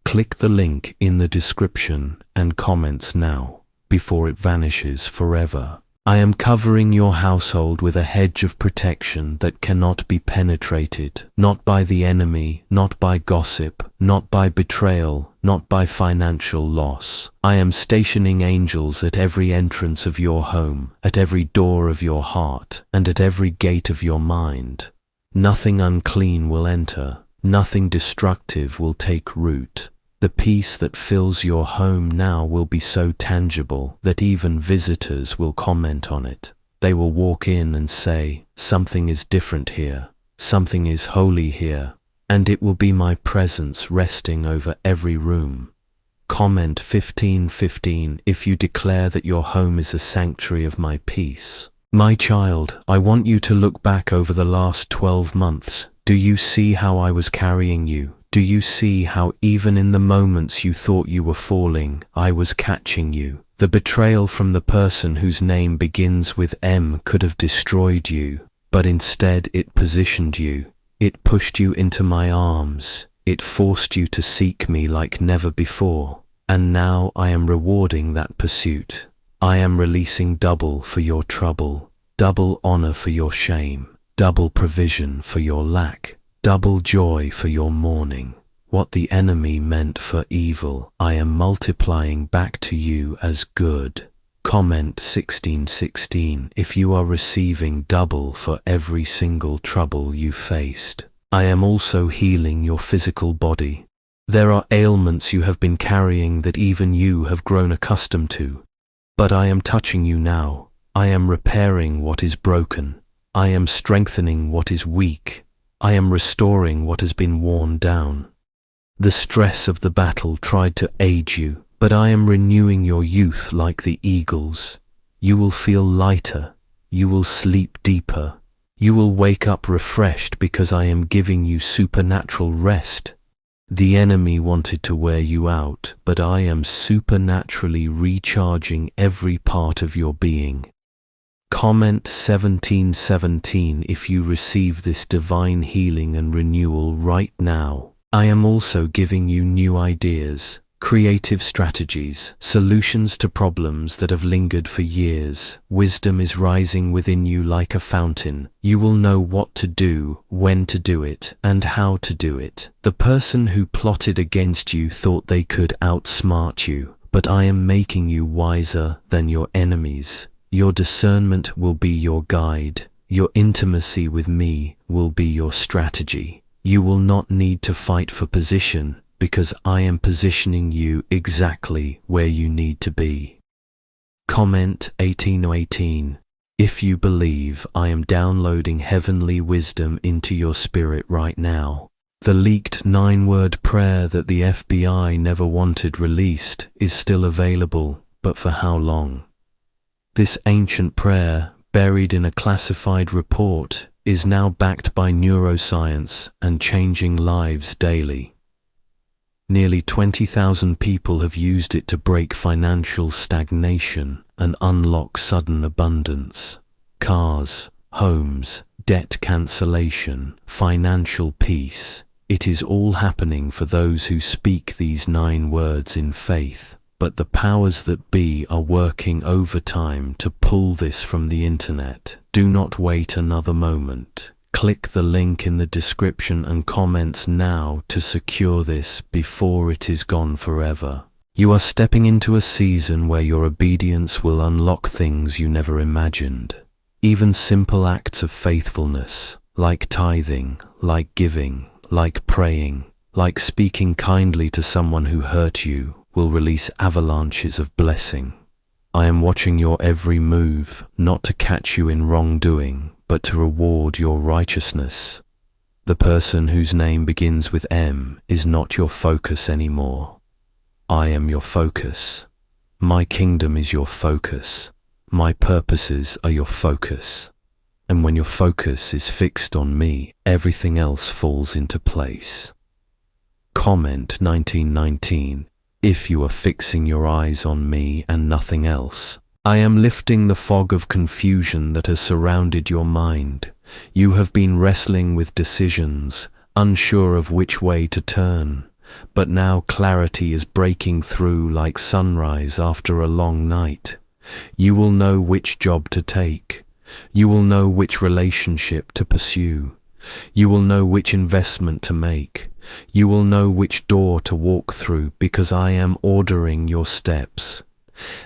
Click the link in the description and comments now, before it vanishes forever. I am covering your household with a hedge of protection that cannot be penetrated, not by the enemy, not by gossip, not by betrayal, not by financial loss. I am stationing angels at every entrance of your home, at every door of your heart, and at every gate of your mind. Nothing unclean will enter, nothing destructive will take root. The peace that fills your home now will be so tangible that even visitors will comment on it. They will walk in and say, "Something is different here, something is holy here," and it will be my presence resting over every room. Comment 1515 if you declare that your home is a sanctuary of my peace. My child, I want you to look back over the last 12 months. Do you see how I was carrying you? Do you see how even in the moments you thought you were falling, I was catching you? The betrayal from the person whose name begins with M could have destroyed you, but instead it positioned you. It pushed you into my arms. It forced you to seek me like never before. And now I am rewarding that pursuit. I am releasing double for your trouble, double honor for your shame, double provision for your lack, double joy for your mourning. What the enemy meant for evil, I am multiplying back to you as good. Comment 1616 if you are receiving double for every single trouble you faced. I am also healing your physical body. There are ailments you have been carrying that even you have grown accustomed to. But I am touching you now. I am repairing what is broken. I am strengthening what is weak. I am restoring what has been worn down. The stress of the battle tried to age you, but I am renewing your youth like the eagles. You will feel lighter. You will sleep deeper. You will wake up refreshed because I am giving you supernatural rest. The enemy wanted to wear you out, but I am supernaturally recharging every part of your being. Comment 1717 if you receive this divine healing and renewal right now. I am also giving you new ideas, creative strategies, solutions to problems that have lingered for years. Wisdom is rising within you like a fountain. You will know what to do, when to do it, and how to do it. The person who plotted against you thought they could outsmart you, but I am making you wiser than your enemies. Your discernment will be your guide. Your intimacy with me will be your strategy. You will not need to fight for position, because I am positioning you exactly where you need to be. Comment 1818. If you believe, I am downloading heavenly wisdom into your spirit right now. The leaked 9-word prayer that the FBI never wanted released is still available, but for how long? This ancient prayer, buried in a classified report, is now backed by neuroscience and changing lives daily. Nearly 20,000 people have used it to break financial stagnation and unlock sudden abundance. Cars, homes, debt cancellation, financial peace. It is all happening for those who speak these 9 words in faith. But the powers that be are working overtime to pull this from the internet. Do not wait another moment. Click the link in the description and comments now to secure this before it is gone forever. You are stepping into a season where your obedience will unlock things you never imagined. Even simple acts of faithfulness, like tithing, like giving, like praying, like speaking kindly to someone who hurt you, will release avalanches of blessing. I am watching your every move, not to catch you in wrongdoing, but to reward your righteousness. The person whose name begins with M is not your focus anymore. I am your focus. My kingdom is your focus. My purposes are your focus. And when your focus is fixed on me, everything else falls into place. Comment 1919. If you are fixing your eyes on me and nothing else, I am lifting the fog of confusion that has surrounded your mind. You have been wrestling with decisions, unsure of which way to turn, but now clarity is breaking through like sunrise after a long night. You will know which job to take. You will know which relationship to pursue. You will know which investment to make. You will know which door to walk through because I am ordering your steps.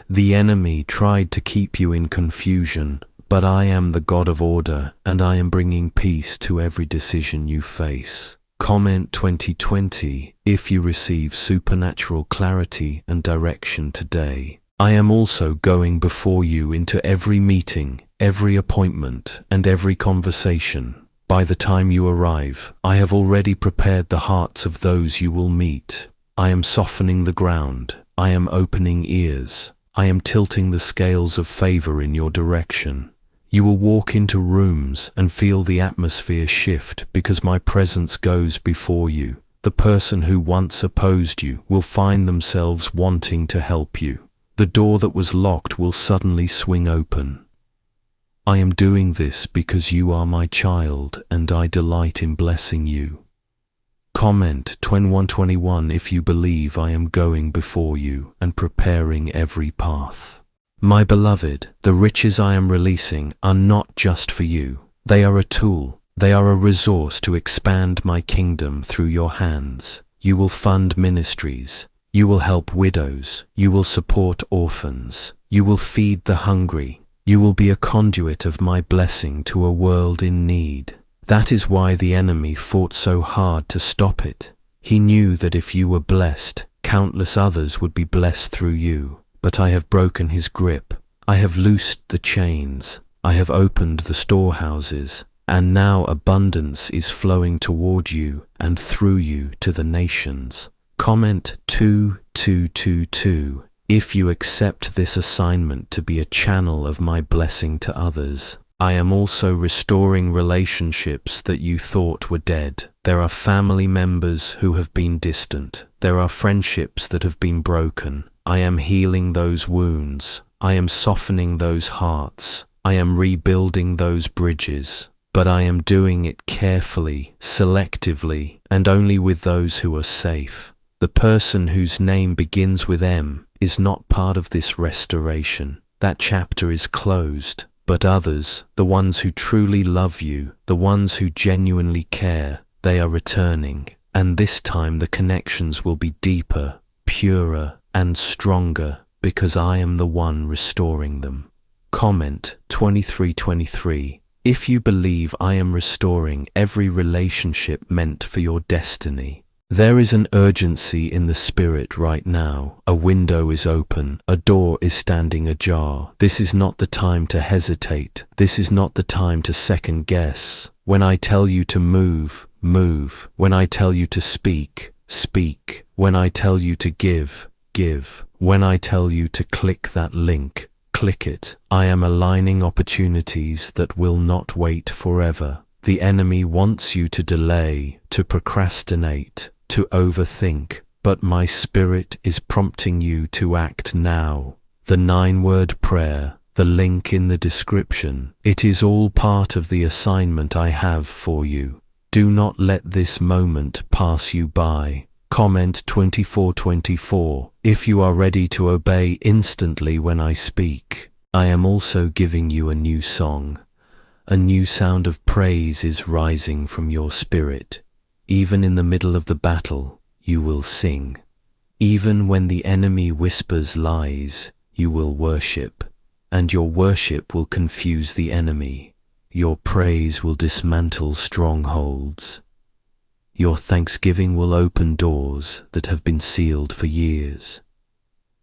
The enemy tried to keep you in confusion, but I am the God of order and I am bringing peace to every decision you face. Comment 2020 if you receive supernatural clarity and direction today. I am also going before you into every meeting, every appointment, and every conversation. By the time you arrive, I have already prepared the hearts of those you will meet. I am softening the ground. I am opening ears. I am tilting the scales of favor in your direction. You will walk into rooms and feel the atmosphere shift because my presence goes before you. The person who once opposed you will find themselves wanting to help you. The door that was locked will suddenly swing open. I am doing this because you are my child and I delight in blessing you. Comment 2121 if you believe I am going before you and preparing every path. My beloved, the riches I am releasing are not just for you. They are a tool. They are a resource to expand my kingdom through your hands. You will fund ministries. You will help widows. You will support orphans. You will feed the hungry. You will be a conduit of my blessing to a world in need. That is why the enemy fought so hard to stop it. He knew that if you were blessed, countless others would be blessed through you. But I have broken his grip. I have loosed the chains. I have opened the storehouses. And now abundance is flowing toward you and through you to the nations. Comment 2222. If you accept this assignment to be a channel of my blessing to others, I am also restoring relationships that you thought were dead. There are family members who have been distant. There are friendships that have been broken. I am healing those wounds. I am softening those hearts. I am rebuilding those bridges. But I am doing it carefully, selectively, and only with those who are safe. The person whose name begins with M is not part of this restoration. That chapter is closed. But others, the ones who truly love you, the ones who genuinely care, they are returning. And this time the connections will be deeper, purer, and stronger, because I am the one restoring them. Comment 2323. If you believe I am restoring every relationship meant for your destiny, there is an urgency in the spirit right now. A window is open. A door is standing ajar. This is not the time to hesitate. This is not the time to second guess. When I tell you to move, move. When I tell you to speak, speak. When I tell you to give, give. When I tell you to click that link, click it. I am aligning opportunities that will not wait forever. The enemy wants you to delay, to procrastinate, to overthink, but my spirit is prompting you to act now. The 9-word prayer, the link in the description, it is all part of the assignment I have for you. Do not let this moment pass you by. Comment 2424. If you are ready to obey instantly when I speak, I am also giving you a new song. A new sound of praise is rising from your spirit. Even in the middle of the battle, you will sing. Even when the enemy whispers lies, you will worship, and your worship will confuse the enemy. Your praise will dismantle strongholds. Your thanksgiving will open doors that have been sealed for years.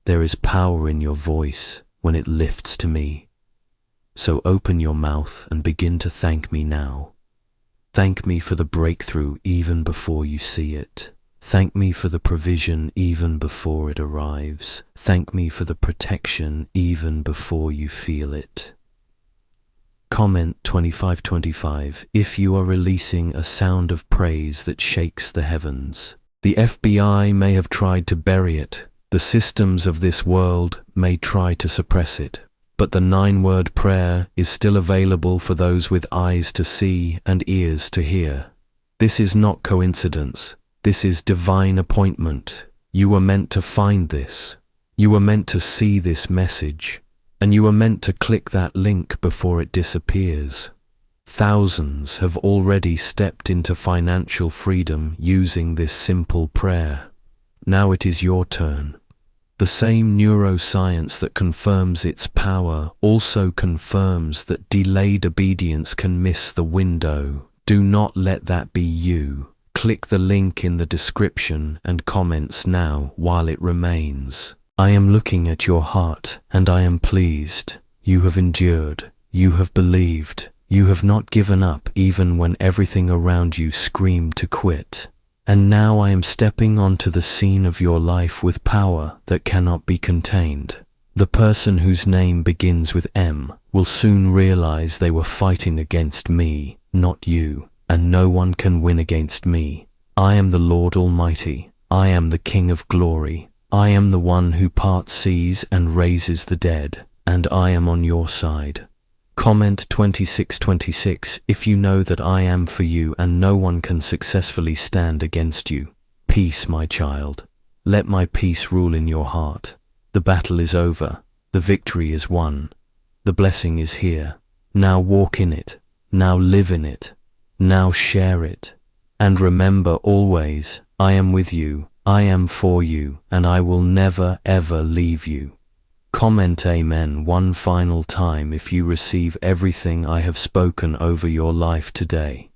There is power in your voice when it lifts to me. So open your mouth and begin to thank me now. Thank me for the breakthrough even before you see it. Thank me for the provision even before it arrives. Thank me for the protection even before you feel it. Comment 2525. If you are releasing a sound of praise that shakes the heavens, the FBI may have tried to bury it. The systems of this world may try to suppress it. But the 9-word prayer is still available for those with eyes to see and ears to hear. This is not coincidence. This is divine appointment. You were meant to find this. You were meant to see this message. And you were meant to click that link before it disappears. Thousands have already stepped into financial freedom using this simple prayer. Now it is your turn. The same neuroscience that confirms its power also confirms that delayed obedience can miss the window. Do not let that be you. Click the link in the description and comments now while it remains. I am looking at your heart and I am pleased. You have endured. You have believed. You have not given up even when everything around you screamed to quit. And now I am stepping onto the scene of your life with power that cannot be contained. The person whose name begins with M will soon realize they were fighting against me, not you, and no one can win against me. I am the Lord Almighty. I am the King of Glory. I am the one who parts seas and raises the dead, and I am on your side. Comment 2626. If you know that I am for you and no one can successfully stand against you. Peace, my child. Let my peace rule in your heart. The battle is over. The victory is won. The blessing is here. Now walk in it. Now live in it. Now share it. And remember always, I am with you, I am for you, and I will never ever leave you. Comment Amen one final time if you receive everything I have spoken over your life today.